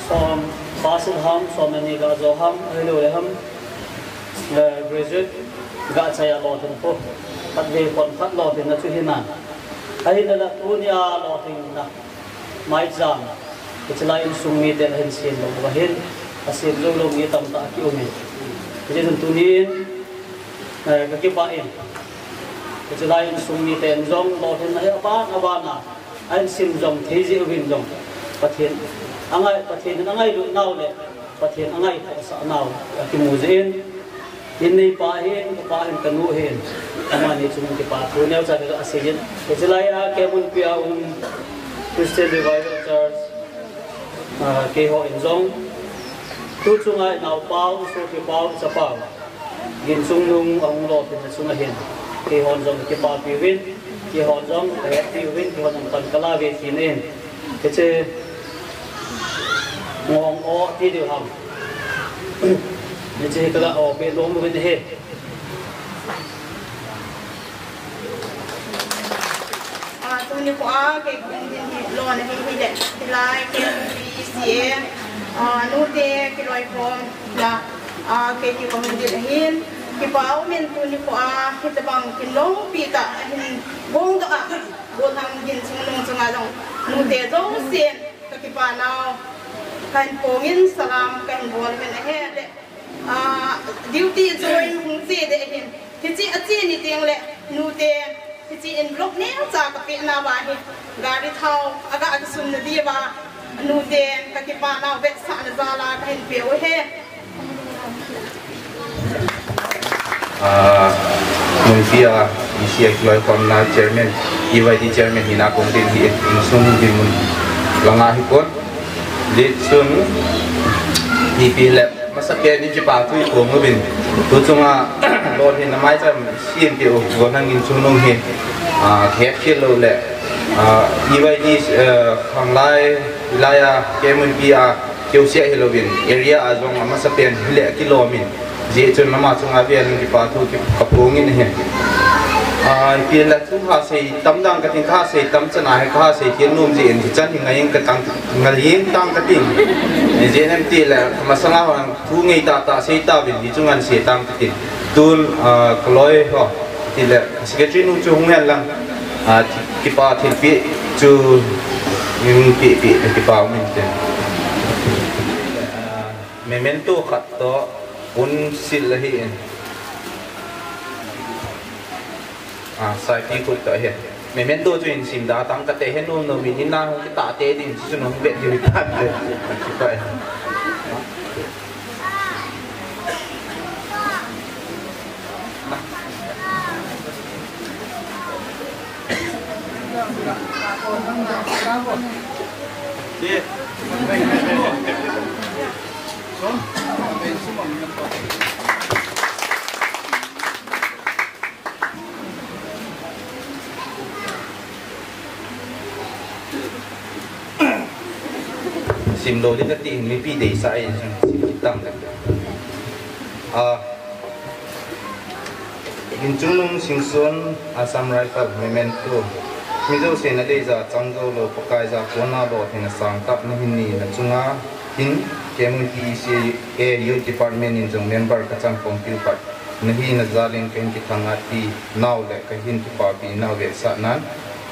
som fasil ham som ani ga zo ham hello le ham graduate ga chaya lo thun po pat ve kon khat lo tin na chu hin na ai na la tunia lo tin na mai jam kichlai in sumi ten hin sin lo wa hin asir zo lo ngi tam ta ki umi jadi tentuin kaki bain jadi lain sungi ten jong lohin ay apa na ay sim jong thezi ubin jong pathin angai lu nau le pathin angai sa nau kimuzin ini pahin kanu hin amani chung ki pa thunel cha ga asilin jadi lai a kemun pia Christian Revival Church ke ho in jong tu chungai nau pau so ki pau sa pau gin sung nung ang lo tin sunga hin ki hon jong ki pa pi win ki hon jong pi win ki hon tan kala ve tin en ke che ngong o ti du ham ni che kala o pe long win he tôi ni ko ke lo na hi de lai ke si nu te ke loi form la ke ki ko min de hin ki pa au min tu ni ko ki ta bang ki long pi ta hin bong da bo thang din sing long changa long nu te zo sen ka ki pa nau kan pongin salam kan bol men he de duty join hung si de hin ki chi a chi ni teng le nu te ki chi in block ne cha ka pe na ba hi gari thau aga ag sun na di ba nu te ka ki pa nau ve sa na za la ka hin pe o he Mumpia isi akloi komna chairman EYD chairman hina kongdin hi insung dimun langa hipon litsun DP lab masakya ni jipa tu ko ngobin tu chunga lord hin namai cham siem pe o gonang insung nong hin khep khelo le EYD khanglai wilaya kemun pia keusia helobin area azong masapen le kilomin je chun nama chunga bian ki pa thu ki kapungin he pi la thu ha sei tam dang ka tin kha sei tam chana he kha sei thiên num je in chan hi ngai ka tang ngal yin tang ka tin je nem ti la masala hang thu ngei ta sei ta bin di chungan sei tang ka tin tul kloi ho ti la secretary nu chu ngal lang ki pa thil pi chu ning pi ki pa min te memento khat to un silahin sai pi kut ta he memento tu in sim da tang ka te he no no min na ho ki ta te din chu no be di ta de ki pa sim lo di kati mi pi dei sai sim kitang in chunung singson Assam Rifle memento mizo se na dei za changzo lo pakai za kona lo thena sang kap na hin ni na chunga hin kemun PCA youth department in jong member ka chang computer na hi na zalin ken ki thanga ti naw le ka hin ki pa pi naw ve sa nan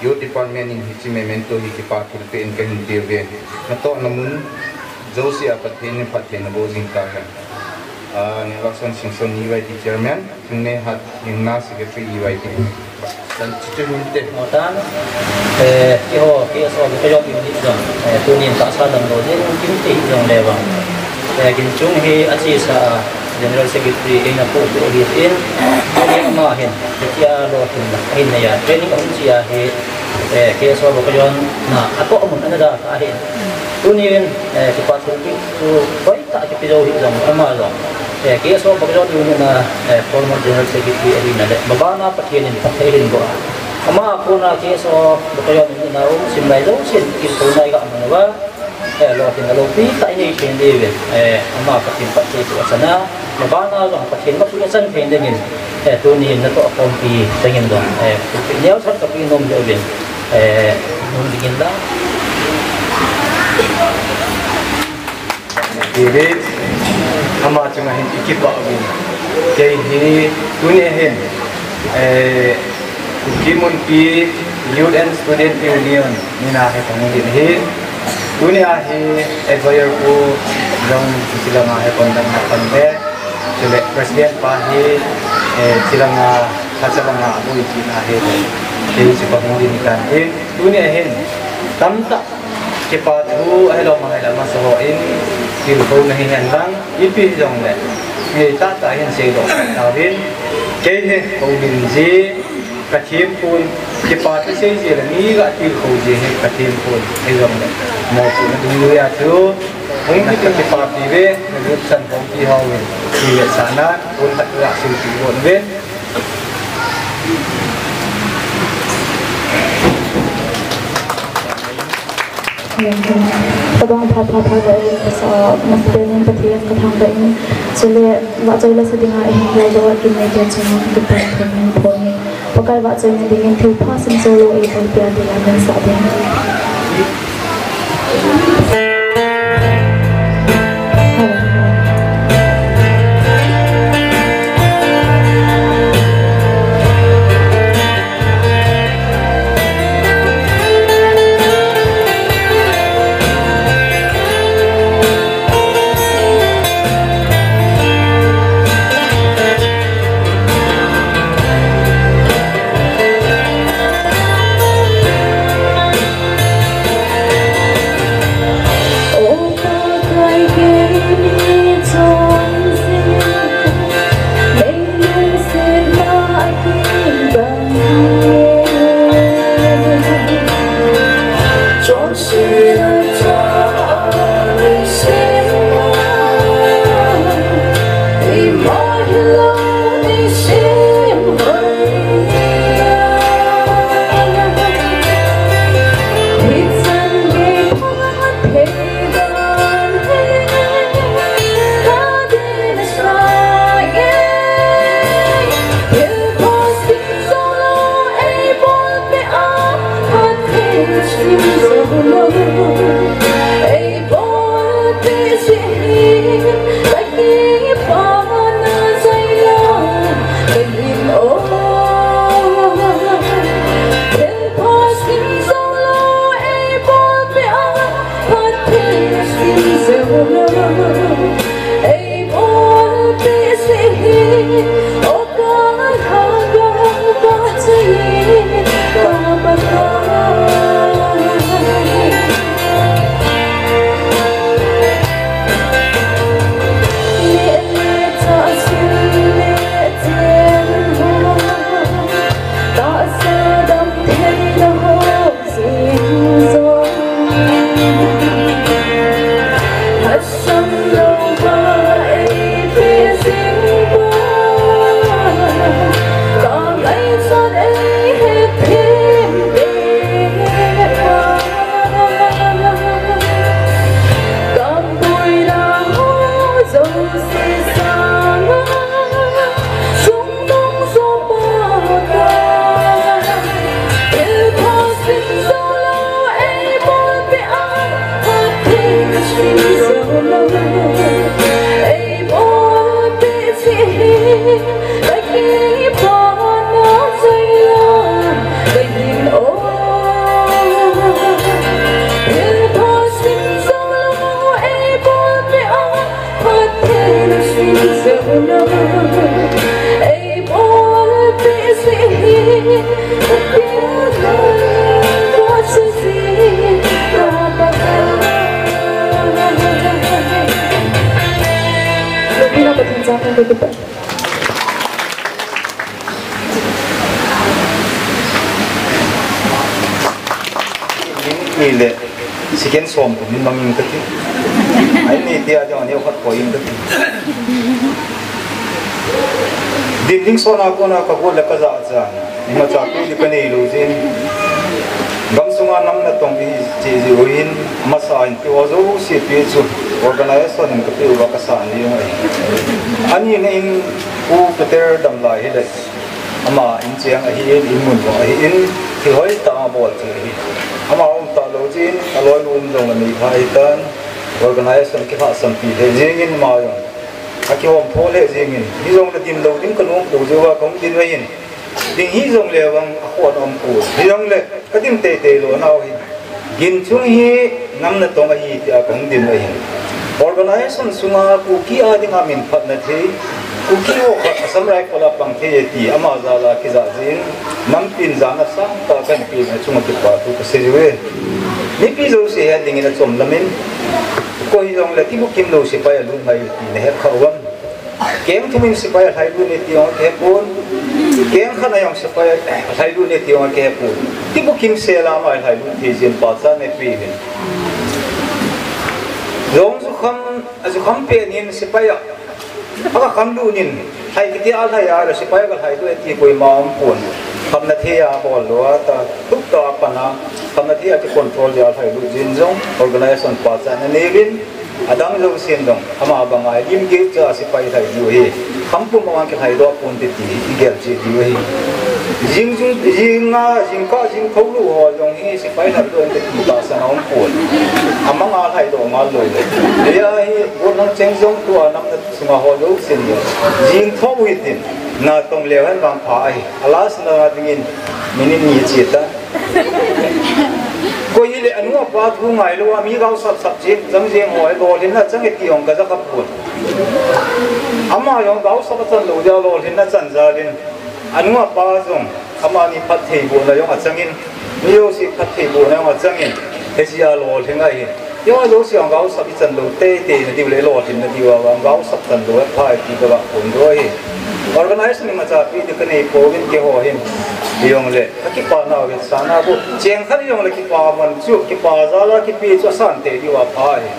youth department in hichi memento hi ki pa thil pe in ka hin de ve na to namun josia pathen ni pathen bo jing ta ha ni lakson singson EYD chairman ne hat inna secretary EYD dan chitu minte motan ki ho ki so ko yo pi ni dong tu ni ta sa dang lo ni kim ti dong le ba kin chung hi achi sa general secretary ina po to hi in ni ma hin ki a lo tin na hin na ya training on chi a hi ki so ko yo na ato mun na da a hin tu ni ki pa tu ki tu koi ta ki pi do hi dong ma lo ki so ko yo ni na former general secretary ina le babana pathian ni ta hin go ama ko na ki so ko yo ni na sim lai do sin ki tu nai ga ma wa lo tin lo pi ta ni chen de ve ama pathian pathian ko sana babana lo pathian ma pu san chen de ni tu ni na to kom pi tengin do pi neo sat ka pi nom de ve nom digin da Jadi, ama cuma hin ikipa bin. Kaya hi dunia hin, kimun pi Youth and Student Union ni na he pangudin hi. Dunia hi advisor ko yang sila nga he kontak na pande. Sila presiden pa hi sila nga kasa nga ako iti na he. Kaya si pangudin kan hi. Dunia hin tamta cepat hu hello mahal masahoin tilko nahihan lang ipi jong le ngai ta ta hin se do tawin ke he kongin ji kathim pun cepat se je la ni ga tilko je he kathim pun he jong le mo pun du ya tu hong ki cepat di ve ni san hong ki ho ve ki ve sana pun tak la su ti bon ve Tabang papa dari masih petian ketambah jadi waktu itu sedang ingin belajar di media cuma depan dengan poni. Pakai vợ chơi nhà đình thiếu pha sinh solo ấy còn tiền thì làm nên sợ tiền Ile siken som ko min bangin kati ai ni tia jo ne khat ko in kati ding sona ko na ka bol ka za za ma cha ku ni kani lu jin gam sunga nam na tong bi ji ji ruin ma sa in ti ozo si pi chu organization ka pi wa ka sa ni ani ne in u peter dam la hi dai ama in chiang a hi in mun wa hi in thì hỏi ta bỏ thì ama ông ta lâu chín aloi luôn dòng là mình khai tên organization cái phát sản phẩm để riêng in mà rồi các cái hôm phố lệ riêng in hi dòng là tìm đầu tính cần ông đầu tư vào công tin vậy in tiếng hi dòng là bằng khoản ông cụ hi dòng là cái tiếng tệ tệ rồi nào gin chung hi năm là tông hi thì công tin vậy in organization sunga ku kia tiếng mình phát na thế ku kia samrai ko la pang thế thì ama za la ki za jin nam pin za na sang ta kan pin na chung ki pa tu ka se we ni pi zo se ha ding na chom lamin ko hi jong la ti bu kim lo se pa ya lu mai ti ne he khawam kem thumin se pa ya hai lu ne ti ong ke pon kem khana yong se pa ya hai lu ne ti ong ke pon ti bu kim se la mai hai lu ti jin pa sa ne pi ne jong zu kham pe nin se pa ya aka kham lu nin hai ki ti al hai ya se pa ya ka hai lu ti koi ma am pon kham na the ya bol lo ta tuk ta pana kham na the ya ki control ya hai lu jin jong organization pa sa ne vin adang lo sen dong ama bangai lim ge cha se pai thai lu hi kham pu ma ki hai do pon ti ti gel chi di hi jing ka jing thâu lu ho dong hi se pai na do te ta sa na om pol amanga thai do ma lo le ya hi bo na cheng jong tu nam na sunga ho lo sin yo jing thâu hi tin na tong le han bang pha ai alas na dingin minin ni chita ko hi le anu pa thu ngai lo mi gao sap jing jang jing ho lo le na chang ti ong ka za ka pol ama yong gao sap chan lo ja lo le na chan za din anu pa zong ama ni phat thei bo na yong a changin mi yo si phat thei bo na yong a changin he si a lo le ngai yo lo si ong gao sap chan lo te na di le lo tin na di wa gao sap chan lo pa ti ba pon do hi organize ni ma cha pi de kane ko win ke ho hin yong le ki pa na we sa na bo cheng khari yong le ki pa man chu ki pa za la ki pi chu san te di wa pa hi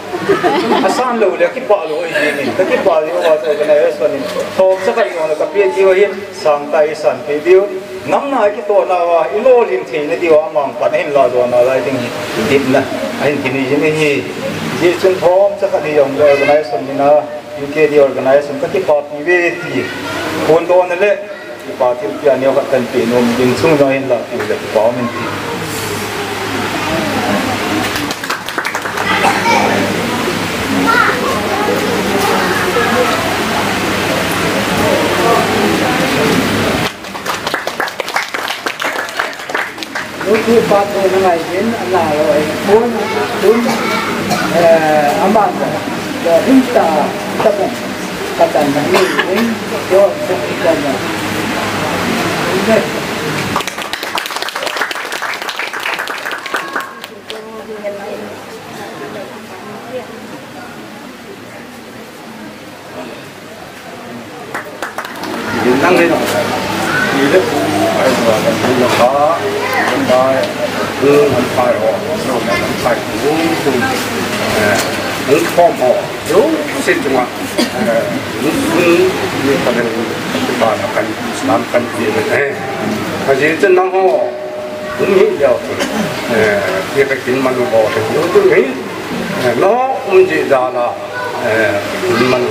asan lo le ki pa lo hi ni ki pa yo wa organize ni to sa ka yong le ka pi di wa hin sang tai san pi di nam na ki to na wa i lo lin the ni di wa mang pa hin la do na lai ding dip na ai ki ni ni hi ji chun thom sa ka ni yong le organize ni na UK di organize ka ki pa pi ve ti kon do na le ki pa ti pi an yo ka tan pi no min chung no in la pi le pa min ti tu pa to ngai din ala lo ai pun amban da hinta taban katan ni yo sekian năng lên rồi thì đấy phải là cái đó phải mình phải họ rồi mình phải uống chung uống phong họ đúng xin chung ạ uống như cái này bà nó cần làm cần gì vậy này cái gì chân năng họ uống nhiều nhiều thì cái kín mình bỏ thì nó tôi nghĩ nó không chỉ là mình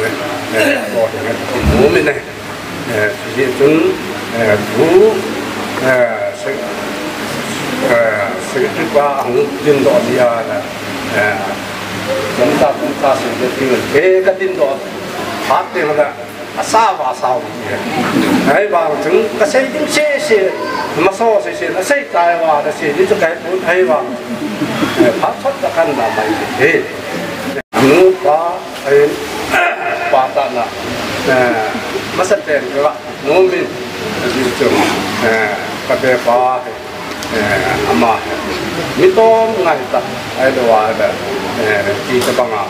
bỏ thì cái uống mình này hiện chúng vũ sẽ đi qua hàng tin đó thì là chúng ta sẽ được tiền cái tin đó phát tiền là sao và sao đấy và chúng ta xây những xe mà sao sẽ nó xây tài và nó sẽ đi cho cái bốn hay và phát xuất ra căn là vậy thế nếu có và ta là masa ten juga mobil itu pakai apa ama mitong ngai tak ada ada kita banga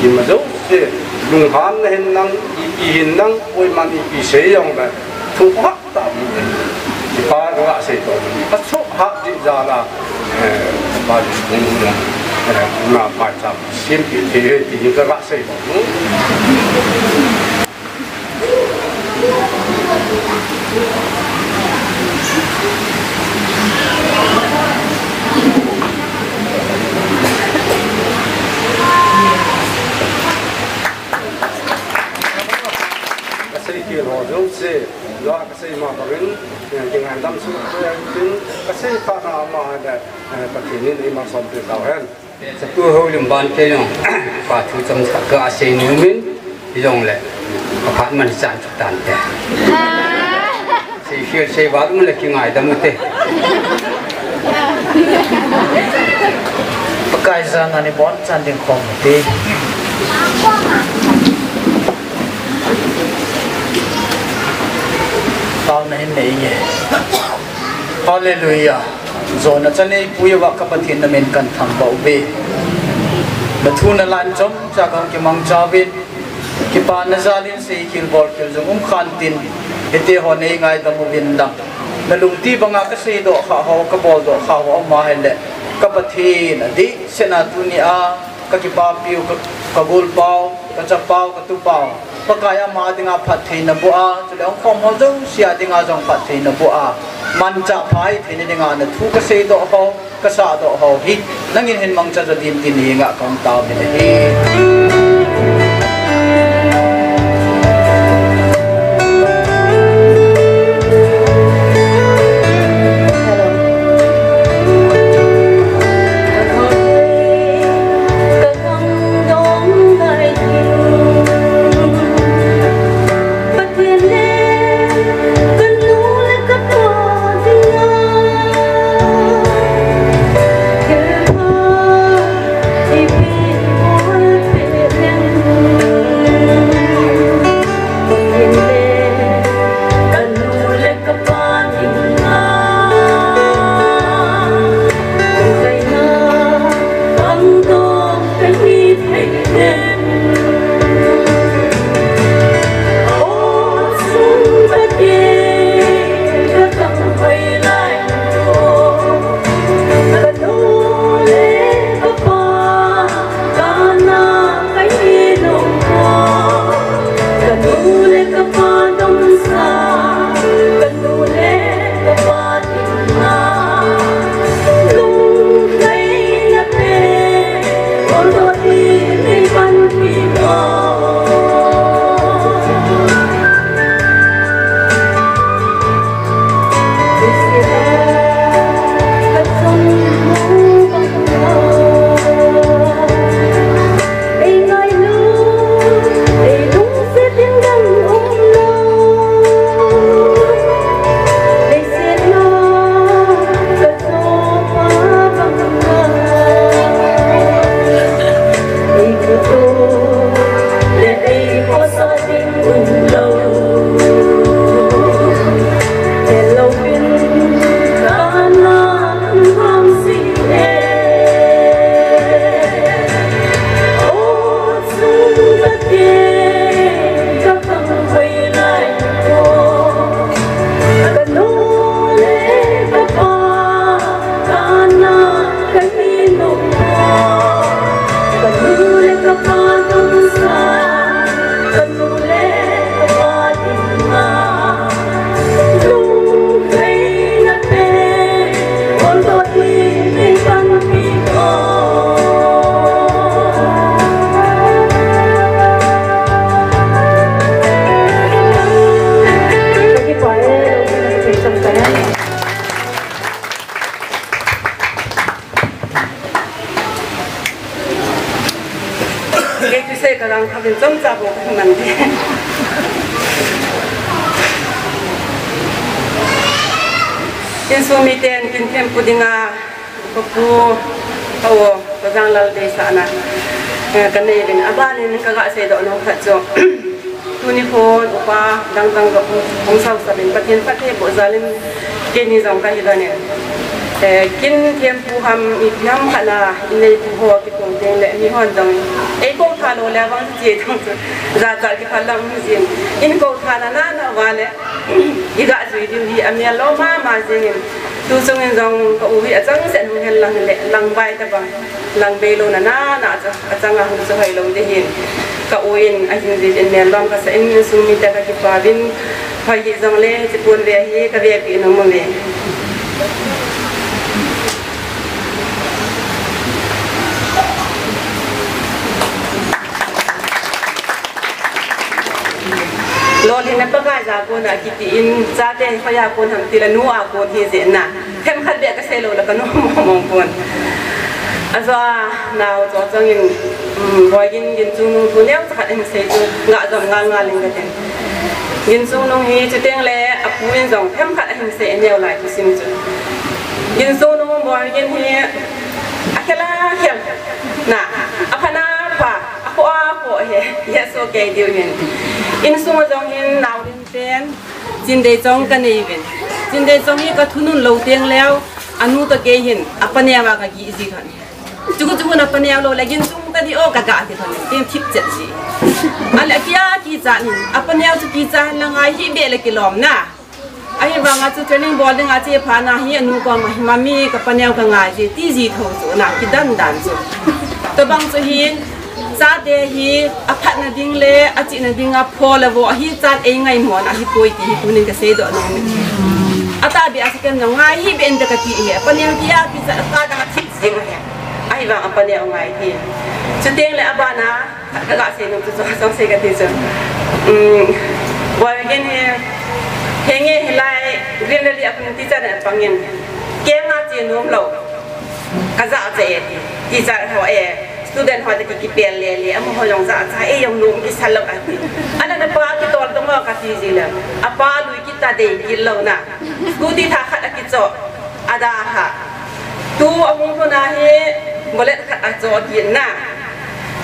imazau se lunghan hen nang oi man i se yong da thu hak ta di pa juga se to pasu hak di jala ba di na macam simpi di juga se kasih kilo dosa, doa kasih maafin dengan dalam surat kasih tanah ada begini lima sampai tahun. Sepuluh lembar kayong patu jam ke asing niumin yang le apartmen cantik tante. Saya baru melaki ngai damu teh. Pakai sana ni bon cantik komedi. Tahun ini ye. Hallelujah. Zona chane puya wa kapatin na men kan thang bau be. Bathuna lan chom chakang ki mang chawin ki pa na zalin se kil bol kil jong khantin ete hone ngai damu windang na lungti banga ka se do kha ho ka bol do kha ho ma hele kapatin di sena tunia ka ki pa piu ka bul pau ka cha pau ka tu pau pakaya ma dinga phathi na bua chule ong khom ho zo sia dinga jong phathi na bua man cha phai thini dinga na thu ka se do ho ka sa do ho hi nangin hin mang cha din tin hi nga kong taw ni hi เป็นจมจับบุกมันกินซูมิเตนกินเทมปุดิงาปะปูเอาปะจังลาเดสานะกันนี่เป็นอาบ้านนี่ก็กะเสดอนขัดจ่อตุนิโพอุปาดังกับองศาสบินปะเทนปะเทบุซาลิมเกนิจงกันฮิดานี่กินเทียมผู้ทำอีกย้ำขนาดในผู้หัวกิจของเจงและมีหอนจังไอ้กูทานโอแล้วบางทีจังจะจัดกิจพลังมือเสียงอินกูทานน่าหน้าวันเลยอีกอ่ะสุดที่มีอเมียล้อมาเสียงดูทรงยังจังก็อุ้ยจังเส้นหุ่นเห็นลังใบแต่บางลังเบลน่าจะจังอ่ะหุ่นสวยลงได้เห็นก็อุ้ยไอ้จริงจริงเมียล้อมก็เส้นสุมีแต่ก็กิปาบินพอยิ่งจังเลยจะพูดเวียก็เวียปีน้องมึงเลยโลลินปะกายจากคนอ่ะกิติอินซาเตนพยาคนทำตีละนัวคนที่เสียน่ะเข้มขัดเบียก็เซโลแล้วก็นัวมองคนอาจารย์นาวจอจังยินบอยยินจุงนุ่งตัวเนี้ยจะขัดเองเสียจุงะจำงานลิงกันเองยินจุงนุ่งฮีจุดเตียงเล่อปูยินจงเข้มขัดเองเสียเนียวไหลกุศิมจุยินจุงนุ่งบอยยินฮีอะเคล่าเข้มน่ะอะพนาป่ะอะโคอาโคเฮยะโซเกย์ดิวยินอินซุงจงหินนาวดินเตียนจินเดจงกันเองจินเดจงฮีก็ทุนุนโลเตียงแล้วอนุตะเกหินอปเนียวากะกีสิคันจุกนับปเนียวโลเลยยินซุงตะดิโอกะกะที่คันเตียงทิพเจ็ดสิอันละกี้กีจานอปเนียวจุกีจานละไงฮีเบลกิลอมนะไอ้บางอาจุเทรนนิ่งบอลดึงอาเจพานาฮีอนุก็มามีกับปเนียวกะงาจีตีจีโทสุนะกิดันสุตะบังสุหินซาเดฮีอภัทนาดิงเลอจินาดิงอาพอลวะฮีจัดเองไงหมอนฮีป่วยตีตุนิงกเสดอนองอาตาบีอาสกันงายฮีเบนตะกะตีเฮปะเนียงที่อากิจะตากะทิสิงเฮไอ้บางปะเนียงไงทีจุดเตียงเลอบานะกะเสนจุดสองเสกะติจว่าเกนเฮงเฮไลเรียนเรียนติจานะปังเงินเกงอาจีนุมโลกะจะเจติจาหัวstudent hoi taki kipel le am ho yong za cha e yong num ki salok ati ana na pa ki tol tong ka ti zila apa lui ki ta de ki lo na scooty tha khat ki cho ada ha tu amung ko na he bolet khat a cho ki na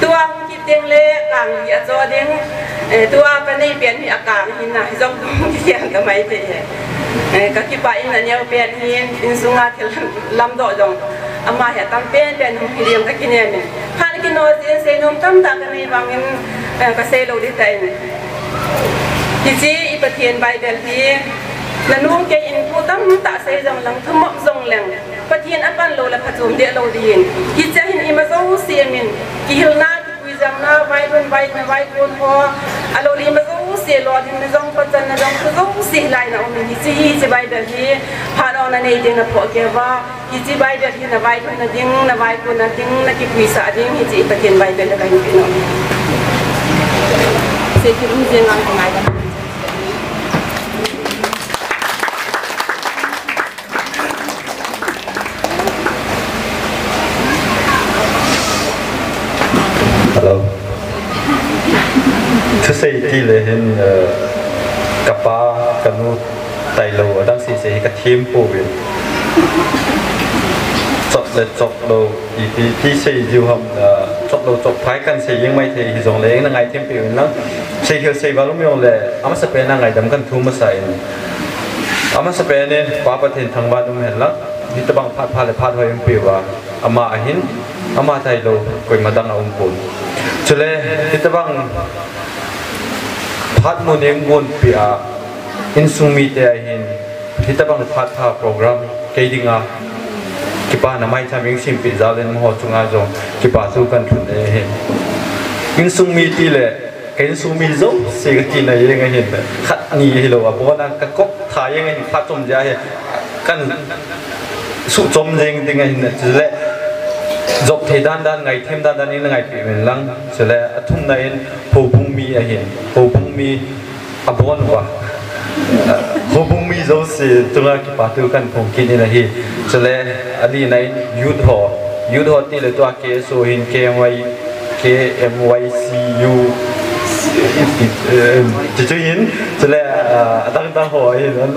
tu ang ki teng le kang ya cho ding tu a pa nei pian hi akang hin na jong ki sian ka mai te he ka ki pa in na nyau pian hin in sunga thil lam do jong ama he tam pen hum hiriam ka kine me khan ki no se nom tam ta ka nei wangin ka se lo di tai ki ji I pathian bible hi nanung ke in pu tam ta se jong lang thumok jong leng pathian apan lo la phachum de lo din ki cha hin I ma zo si min ki hilna ki jam na vai kon ho alo li ma zo si lo din na jong patan na jong zo si lai na om ni ji bible hi ha no na nei ding na pho ke wa ki ji bible hi na vai na ding na vai ko na ding na ki pui sa ding hi ji pathian bible ka hin no se ki rum jeng ang ngai da Hello. Thứ sei ti le hin kapa kanu tai lo adang si se ka thim po bi. Chop le chop lo ti sei ju ham chop lo chop phai kan se yeng mai the hi jong le na ngai thim pi na sei thil sei balum yong le ama sa pe na ngai dam kan thu ma sai ama sa pe ne pa pa thin thang ba dum hen la hi ta bang phat pha le phat hoi pi wa ama hin ama tai lo koi ma dang aum pon chule hi ta bang phat mo nem gon pi a in sumi te hin hi ta bang phat pha program ke dinga ki pa na mai cha ming sim pi za len ho chunga jo ki pa su kan thun e he in sumi ti le ken sumi zo se ga ti na ye nga hin khat ni hi lo a bo na ka kok tha ye nga phat chom ja he kan su chom jeng ding hin chule job thei dan ngai them dan in ngai pi men lang chule athum na in ho bung mi a hin ho bung mi a bon wa ho bung mi zo se tunga ki pa tu kan phong ki ni na hi chule ali nai youth ho ti le to ke so hin KMYCU จะยินจะเลยตั้งหัวเห็น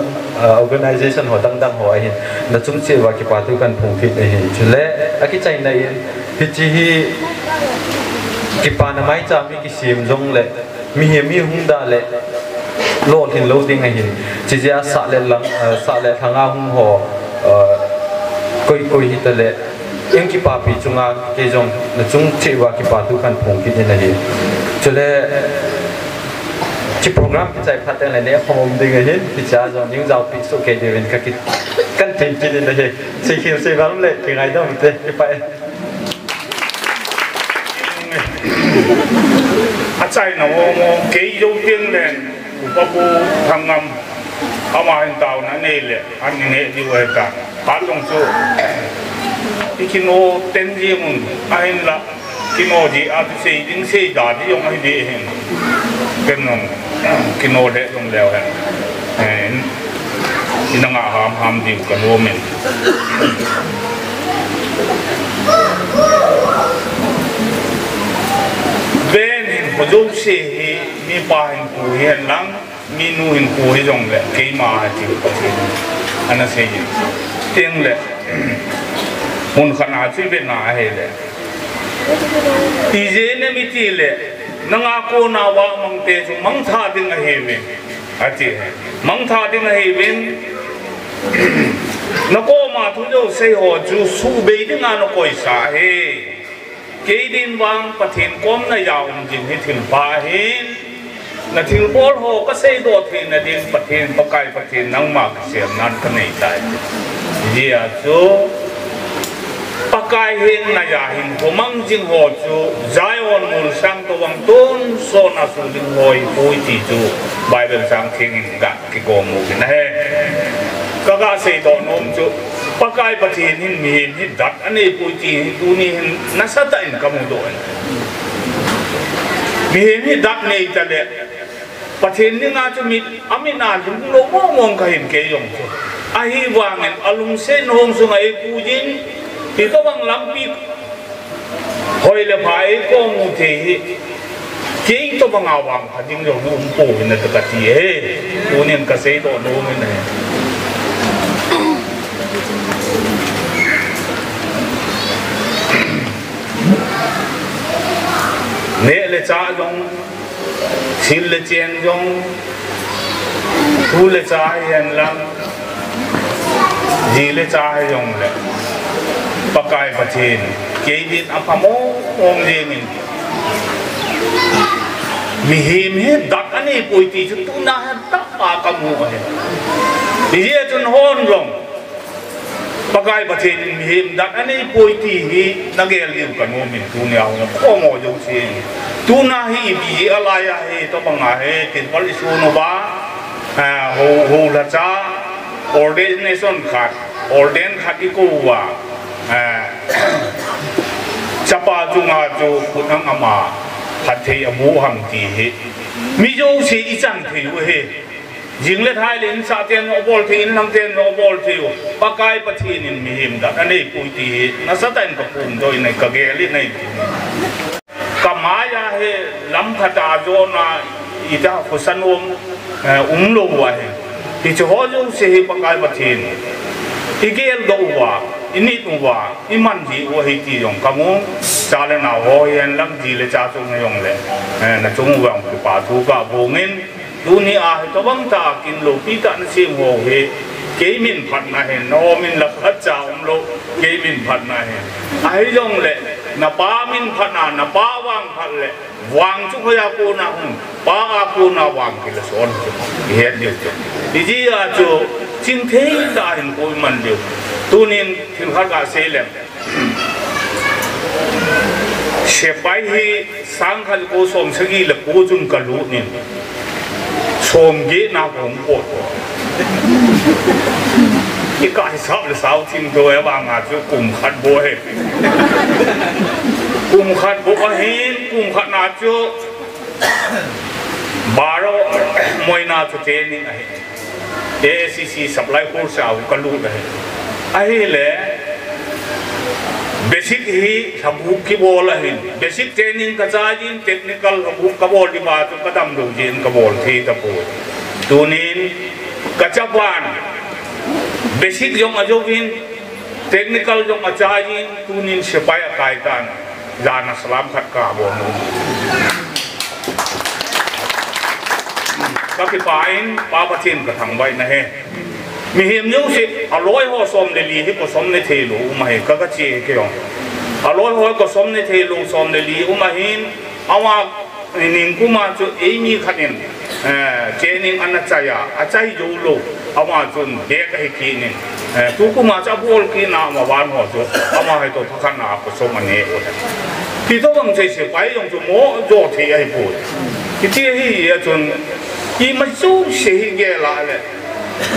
organization หัวตั้งหัวเห็นนั่นจุ่มเชื่อว่ากิปาตุกันพงพิษเห็นจะเลยอากิใจในพิจิกิปานาไม่จำมีกิซิมจงเลยมีหุ่นดาเลยโลดเห็นโลดดิ้งเห็นจีเจ้าสาเลหลังสาเลทางอาหุ่นหัวคุยฮิตเลยยังกิปาปีจงอาเกจงนั่นจุ่มเชื่อว่ากิปาตุกันพงพิษเห็นจะเลยที่โปรแกรมที่ใจพัฒนาเนี่ยผมดึงเห็นที่จะจงยิ่งจะพิสูจน์เกี่ยวกับกันถึงกินเลยสิ่งที่สิ่งนั้นเลยถึงไงต้องเตะไปอาจารย์นะว่าเกี่ยวกับเรื่องอุปกรณ์ทางงานเอามาให้เต่านั่นเองเลยอันนี้ดีกว่ากันพัดลงสู่ที่คิโนเต็นที่มึงไอ้ละคิโนจีอาทิตย์สี่ดิ้งสี่ดาที่ยงไอ้ดีเห็นเป็นน้องคิโนเด็กลงแล้วเห็นที่นั่งหามดิวกันว่ามันเวนหินพจุเสียมีป่าหินกูเห็นหลังมีนูหินกูให้จงเลยเกี่ยมาที่ประเทศอันนั้นเสียเตียงเลยมุนขนาดที่เป็นหนาให้เลยที่เจนไม่ตีเลยนังอาโกนาวามังเตจุมังท่าดึงให้เวนอาทิตย์มังท่าดึงให้เวนนักโกมาทุกเจ้าเสียหัวจูสู้เบยดึงานกอยสาเหเกี่ยดินวางประเทศก้มนายาวจริงให้ถึงป่าเห็นนาทีบอลโฮก็เสียโดดเห็นนาดินประเทศประกายประเทศนั่งมากเสียนั้นก็ไม่ได้เดียจูประกายเห็นนายาเห็นผมมั่งจริงหัวจูใจอ่อนมูลสังตัววังต้นโซนาสุดิงหอยปุยจีจูไบเบิลสังเทียงกัดกิโกมูกินเฮก็กาเสียโดนมจูปากายประเทศนี้มีหินดัดอันนี้ปุยจีดูนี่นัสตันกำมุดอนมีหินดัดนี่จะเด็ประเทศนี้น่าจะมีอามินาจุโลกมองกันเห็นเกี่ยงอาฮีวางเงินอารมณ์เส้นหงสุงไอปูจินที่ตัวบังลำปีหอยเลพายก็มุเทเกี่ยตัวบังอาวังพัดิงเราดูปูนั่นตะกัดที่ดูนี่ก็เสียโดนมันเลยเนื้อเลือดจ้าจงสิลเลือดเจียนจงทูเลือดจ้าเห็นลำจีเลือดจ้าจงเลยปากายประเทศเกี่ยดินอัปโมงเจงินมีหิมหิดักอันนี้ปุยตีจุดตุน่าตักปากมูเห็นดีเจจนฮอนลงปากายประเทศมีหิมดักอันนี้ปุยตีฮีนักเรียนเรียนกันโมมินตุนยาวนะข้อโมยงเสียตุน่าฮีบีอะไรอะฮีตัวบังอาฮีติดบริสุทธิ์โนบะโหละจ้าออร์เดนเนชั่นขัดออร์เดนขัดอีกูวะจับปาจุงอาจูพุทธังอามาขัดเทียมูหังตีฮีมีโยชีอีจันทีวะฮียิงเล็ดไทยลินซาเตียนอบอลทีนลังเตียนอบอลทีวปากายปะทีนินมีหิมดักอันนี้ปุยตีนัสตันกับปุ่มโดยในกะเกลิในกามายาเฮลำพัดอาโจนาอิตาฟุสันอุมโลวะเฮที่จะหัวยูเสียปากายปะทีนอีเกลดูวะอินิตุวะอิมันจีวะฮิตียงกามูจาเลนาหัวเย็นลังจีเลจ่าจงยงเลยนั่นจงวังกุปาทุกะโบเงินดูนี่อาเหตุวังตากินโลปีตันซิมโหเฮเกมินพัดนาเฮนโนมินลักฮัจจาอุมโลเกมินพัดนาเฮอาฮิจงเลยนับปามินพัดนานับปาวังพัดเลยวังจุขยาปูนาหุ่นปาอาปูนาวังกิเลสอนจุเฮ็ดเดียวจุดิจีอาจูจิงเทยตาเห็นกูมันเดียวตูนินถึงขัดกาเซเลมเชฟไปฮีสังขัดกูสมสกีเลกูจุนกะลุนินชมเยนาผมปวดอีกการสอบเลยสาวทิ้งโดยว่างอาจจะกลุ่มขัดโบยกลุ่มขัดโบยเห็นกลุ่มขัดนาจูบาร์โรมวยนาจุเจนี่ไอ้ACC สับไลโคสาวกันรู้เลยไอ้เล่ basic hi habuk ki bol ahin basic training ka jajin technical habuk ka bol di ba tu kadam do jin ka bol thi ta pu tunin kacapan basic jong ajovin technical jong ajajin tunin sepaya kaitan jana salam khat ka bol nu ka ki pain pa pathin ka thang bai na he mi hiểm nhau sẽ aloi ho som de li hi ko som ne the lu ma he ka ka chi ke yong aloi ho ko som ne the lu som de li ma hin awa ning kuma chu e mi khanin che ning an chaya a chai jo lo awa chun de ka hi ki ni tu kuma cha bol ki na ma wan ho chu awa hai to khan na ko som ane ki to bang che se pai yong chu mo jo the ai pu ki ti hi ya chun ki ma chu se hi ge la le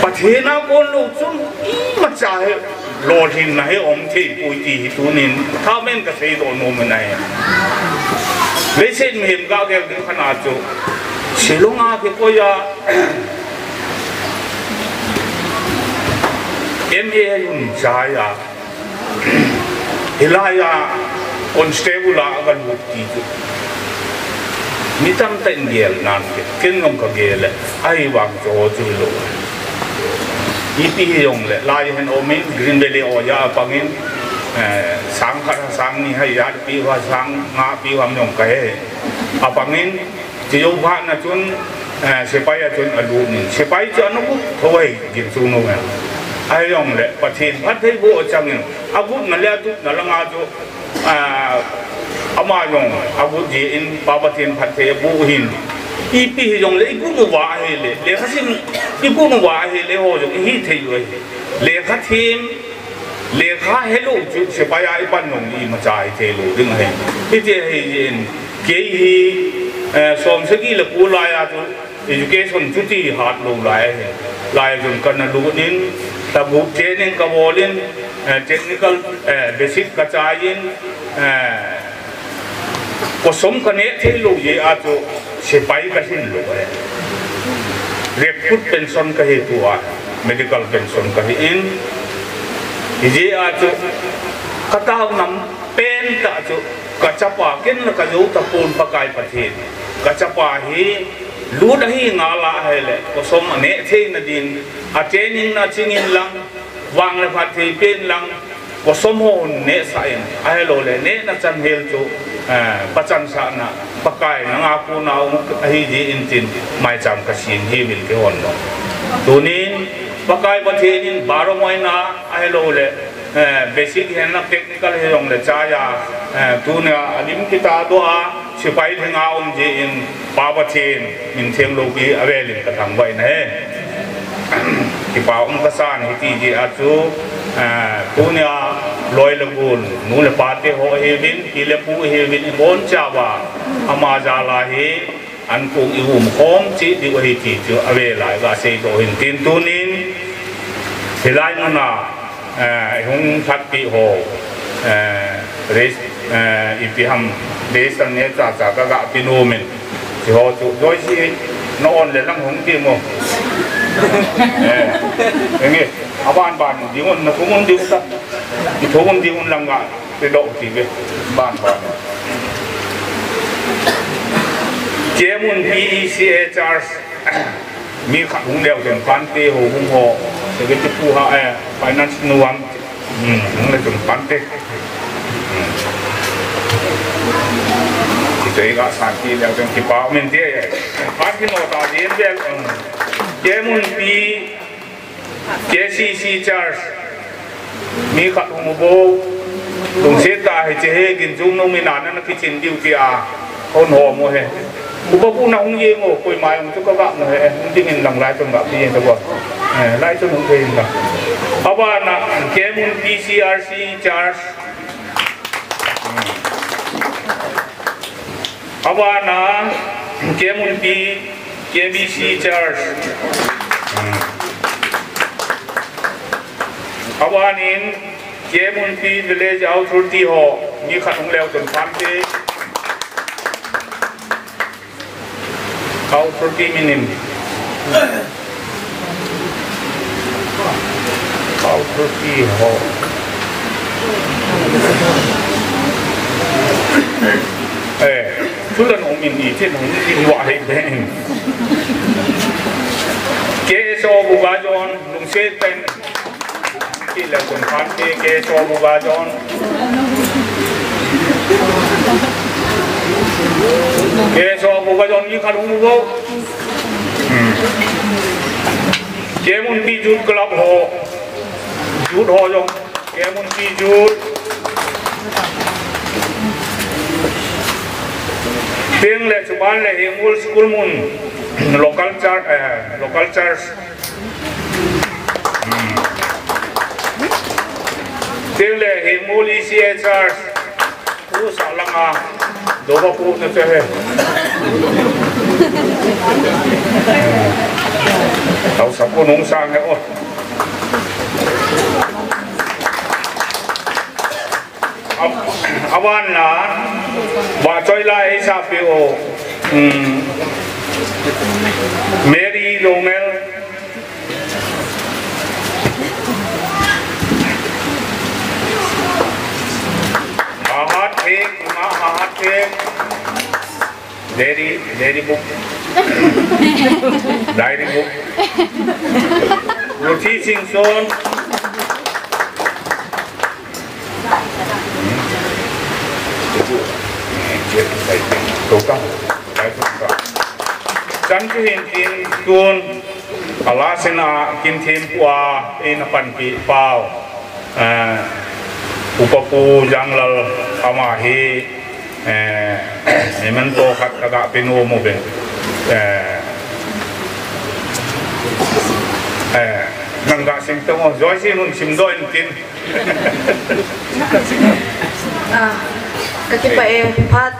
ประเทศนาคนลูกจุนอีมาจ่ายโลทินให้อมที่ปุยตีตัวนินถ้าแม่นกระเทยโดนโนมันไหนเลยเช่นเห็นก้าวแก้วถึงขนาดจุเชลงอาคือก็ยาMA ยุ่งใจอ่ะเฮลายาคนสเตบุลากันบุกตีจุมีตั้งแต่เดียร์นั่นเก่งงงกับเกลไอ้วางโจจุลุอีพียงเลยลายเห็นโอมิกรีนเบลีโอยาปังอินสังขัดสังนี่ให้ยาปีว่าสังงาปีว่ามยงเกยอาปังอินจะยกพระนะจนเสปายจนอดูนี่เสปายจนนุกุทวีกินซูนุเงไอ้ยงเลยประเทศพัทยบุจังอินอาบุนั่นแหละทุกนั่นละงาจุอามายงอาบุจีอินปาปเทนพัทยบุหินอีปียงเลยอีกูนว่าเฮเลยเลขาสิอีกูนว่าเฮเลยโหจงอีเทอยู่เลขาทีมเลขาเฮลูจุเสปายอีปันนงอีมาจ่ายเทลูดึงเฮที่เจเฮยินเกยีสมสกีละกูลายอาจุ education จุดที่หาดลงลายจนกันดูนินตะบุกเจนิงกบอลินtechnical basic กระจายินผสมกันเนี่ยที่ลูกยีอาจุเสปายก็สิ้นลูกเรียกพุทธเป็นส่วนก็เหตุว่า medical เป็นส่วนก็เหตุอินยีอาจุกระตาวน้ำเป็นตาจุกระจับปากินกระยุตะปูนปะกายประเทศกระจับปาฮีรู้ได้งาละให้เลยผสมอันนี้ที่นดินอาเจนิงนาชิงินลังวางเลยพัดที่เป็นลังผสมโหนเนสายไอ้โลเลยเนนัจันเฮลจุปัจจันสานะปะกายนางอาคูนาวฮีจีอินจินไม่จำกระชินฮีวิลเกฮอนตัวนี้ปะกายประเทศนี้บารมวยนาไอ้โลเลยbasic เห็นนัก technical เรื่องเลยจ้ายาตัวเนี่ยลิมกิตาตัวสิไปถึงเอาจีนปาปะเทนมินเทียงโลกีอเวลินกระทำไว้นะที่ป่าองค์กษัตริย์ที่จีอาจูตัวเนี่ยลอยละกุลนู่นเลยปาเตโฮเฮวินที่เลปูเฮวินบนจาวาอามาจาลาเฮอันคงอิวมของจีดีวะฮิติจูอเวลายกาเซโตหินตินตัวนี้เฮลายมันน่ะหงพัดปีโฮเรสอีพีฮัมเรสเนี่ยจากกะปีโนเมนที่โฮจุโดยที่นอนเลยลังหงที่โมอย่างงี้อาบ้านดิวน์นะทุ่งดิวน์สักทุ่งดิวน์ลังกะไปดอกที่เวบ้านเจมุน PECHR มีขัดหงเดียวถึงพันตีหงโฮจะเป็นผู้หาfinance นวมนั่นเลยถึงพันตีที่ตัวเองก็สังเกตแล้วถึงที่ป่ามันเดียพันที่โนตาเดียนเบลเจมุนปีJCC Charge มีขัดหงโบตรงเสียตาให้เจเฮกินจุ่มนมีนานนั่นคือจินดิวที่คนหอมโมเฮอุปผู้นำหงเยงโอ้คุยมามันทุกข์ก็นะเฮมันจริงหลังไล่จนแบบที่ยังตะวันไล่จนหงเพลงละอาบ้านนะเกมุน PCRC Charge อาบ้านนะเกมุน KBC Charge อาบ้านนี้เกมุน Village Authority หอมีขัดหงแล้วจนพันที่Authority minim, Authority ho, Tulan omin itin hong iwa hay beng. Keso bugajon lung seten kila kun pante keso bugajon. Keso bugajon ni kalung bugo. Kemun bijut kelap ho, jut ho jong. Kemun bijut. Tiếng lệ chủ ban lệ hiện mul school mun local church tiếng lệ hiện mul ECA church u sa lang a do ba pu na che he tao sa ko nong sang he o awan na ba choi lai sa pio Mary Lomel Mahat Ek Dairy book Diary book Ruthi Singh Son Chan chu hin tin tuôn ala sena kim thêm qua in pan pi pao upapu janglal ama hi eman to khat kada pinu mo be nang ga sim to mo joy sim sim do in tin kakipae phat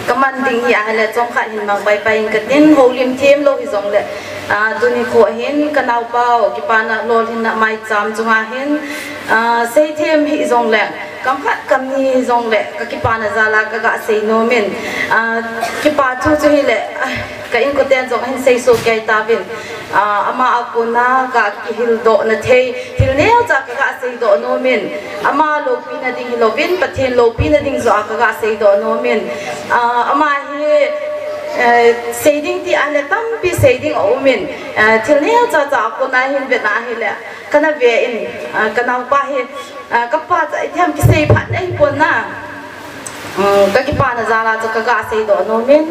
kaman ding hi ahla chong khat hin mang pai pai katin holim them lo hi zong le tuni kho hin kanau pao kipana lol hin na mai cham chunga hin sei them hi zong le kam khat kam ni zong le kakipana zala ka ga sei no men kipa chu chu hi le ka in ko ten zong hin sei so kai ta bin ama akuna ka ki hil do na thei hil ne cha ka ga sei do no men ama lo pi na ding lo bin pathen lo pi na ding zo ka ga sei do no men ama hi Saying ti ahla tampi saying omen till ne cha cha ko na hin vet na hi le kana ve in kana pa hi kappa cha ithem ki sei phat nei pon na ka ki pa na zala cha ka ga sei do no men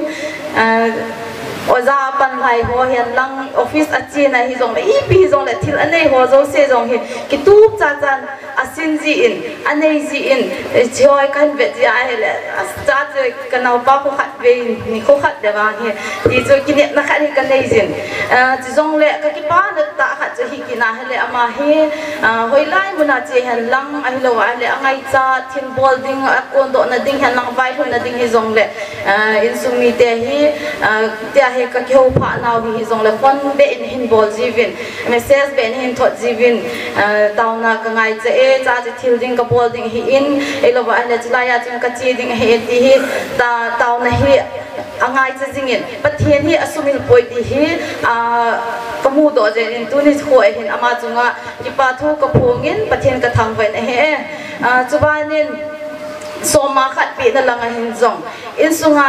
oza pan lai ho hian lang office achi na hi zong le I pi zong le thil anei ho zo se zong hi ki tu cha chan asin ji in anei ji in choi kan vet ji a hele cha choi kanau pa ko khat ve ni ko khat de ba hi ti choi ki ne na khat hi kan nei jin chi zong le ka ki pa na ta khat cha hi ki na hele ama hi hoi lai muna che han lang a hi lo wa le angai cha thin bol ding a kon do na ding han lang vai thun na ding hi zong le in sumi te hi te ka kyo pha naw hi zong le kon be in hin bol jivin message be in hin thot jivin taw na ka ngai che e cha chi thil ding ka bol ding hi in e lo ba le chila ya chung ka chi ding he ti hi ta taw na hi angai che jingin pathian hi asumil poi ti hi kamu do je in tu ni khoi hin ama chunga ki pa thu ka phongin pathian ka thang ven he chubanin soma khat pi na langa hin zong in sunga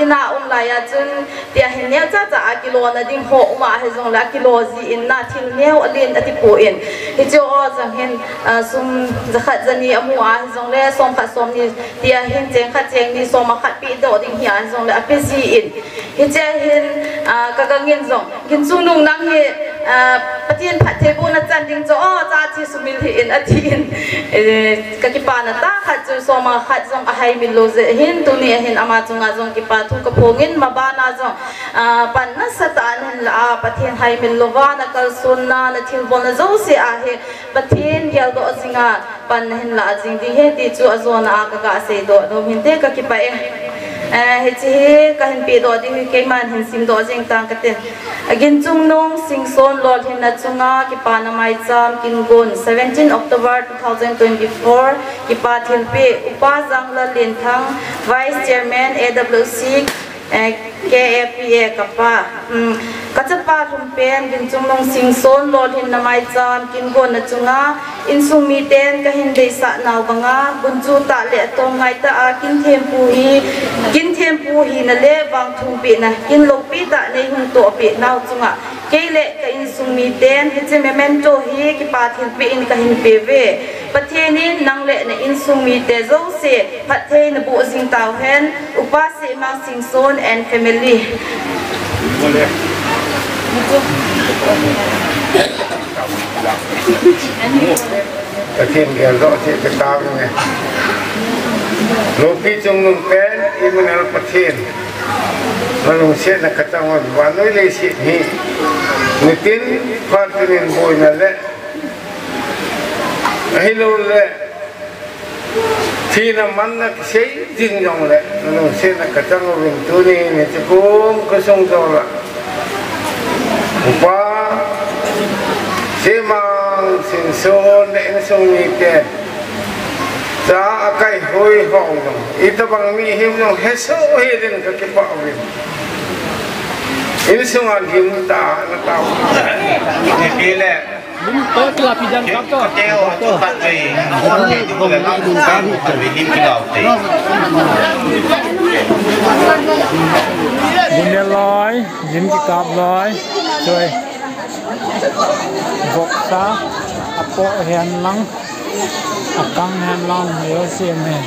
ina laya chun tia hin ne cha cha kilo na ding ho ma he zong la kilo ji in na thil neu alin ati po in hi cho o jang hin sum zakhat zani amu a he zong le som khat som ni tia hin cheng khat cheng ni soma khat pi do ding hi a zong le ape ji in hi che hin ka ka ngin zong kin chu nung nang hi patien phat the bu na chan ding cho o cha chi sumil hi in ati in ka ki pa na ta khat chu soma khat zong a hai mil lo je hin tu ni hin ama chunga zong ki pa thu ka phongin mabana zong pan na satan hin la pathian hai mil lova na kal sun na thil bon na zo se a he pathian yal do singa pan hin la jing di he ti chu azona a ka ga se do no hin te ka ki pa e he chi ka hin pe do di ke man hin sim do jing tang ka te again chung nong sing son lord hin na chunga ki pa na mai cham kin gon 17 October 2024 ki pa thil pe upa jang la len thang vice chairman AWC KFPA kapa kachapa rumpen bin chunglong singson lord hin namai chan kin gon na chunga insung mi ten ka hin dei sa naw banga bunchu ta le to ngai ta a kin them pu hi na le wang thung pi na kin lok pi ta nei hun to pi naw chunga keile ka insung mi ten he memento hi ki pa thin pi in ka hin pe ve patheni nang le na insung mi te zo se pathe na bu sing taw hen upase ma singson and family cái thiên kia rõ thì cái tao này lúc khi trong nông pén im mình là phát thiên mà nông sen là cái tao ngon và nói lấy xịt hi người tin phát thiên bồi là lẽ hay lâu lẽ thì nằm ăn là cái sấy dinh dòng lẽ nông sen là cái tao ngon mình tu ni này chỉ cũng có sông to là qua xem sinh son để sông nhị tiền giá cái hôi hỏng ít bằng mi hiếm nó hết số hết đến cái bảo vệ ini sông ăn hiếm ta nó tao cái gì lẽ tới cái là phi dân cấp cho kêu cho bạn về con thì chúng là nó cũng cam chuẩn bị lim cái đầu thì Nhìn đèn lói, nhìn cái cặp lói, chơi vọc xa, áp bộ hèn lăng, áp căng hèn lăng, nhớ xem này.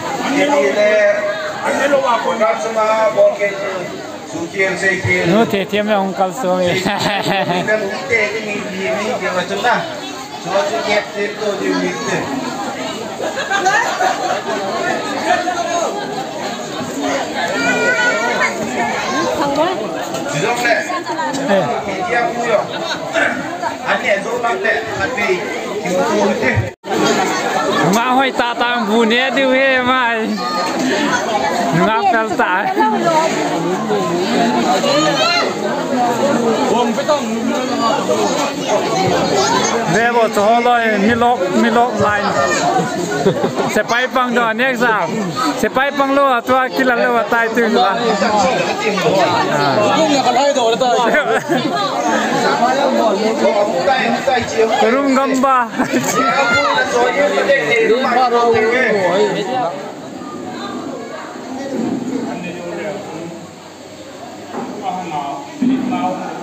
Nó thể thêm là không cao số này. Ngã hoài ta tam bùn nè điều hè mai ngã pel ta về bộ số rồi milok line sẽ bay bằng đó nhé sao sẽ bay bằng lúa tua kia là lúa tai tương là Rum gamba Now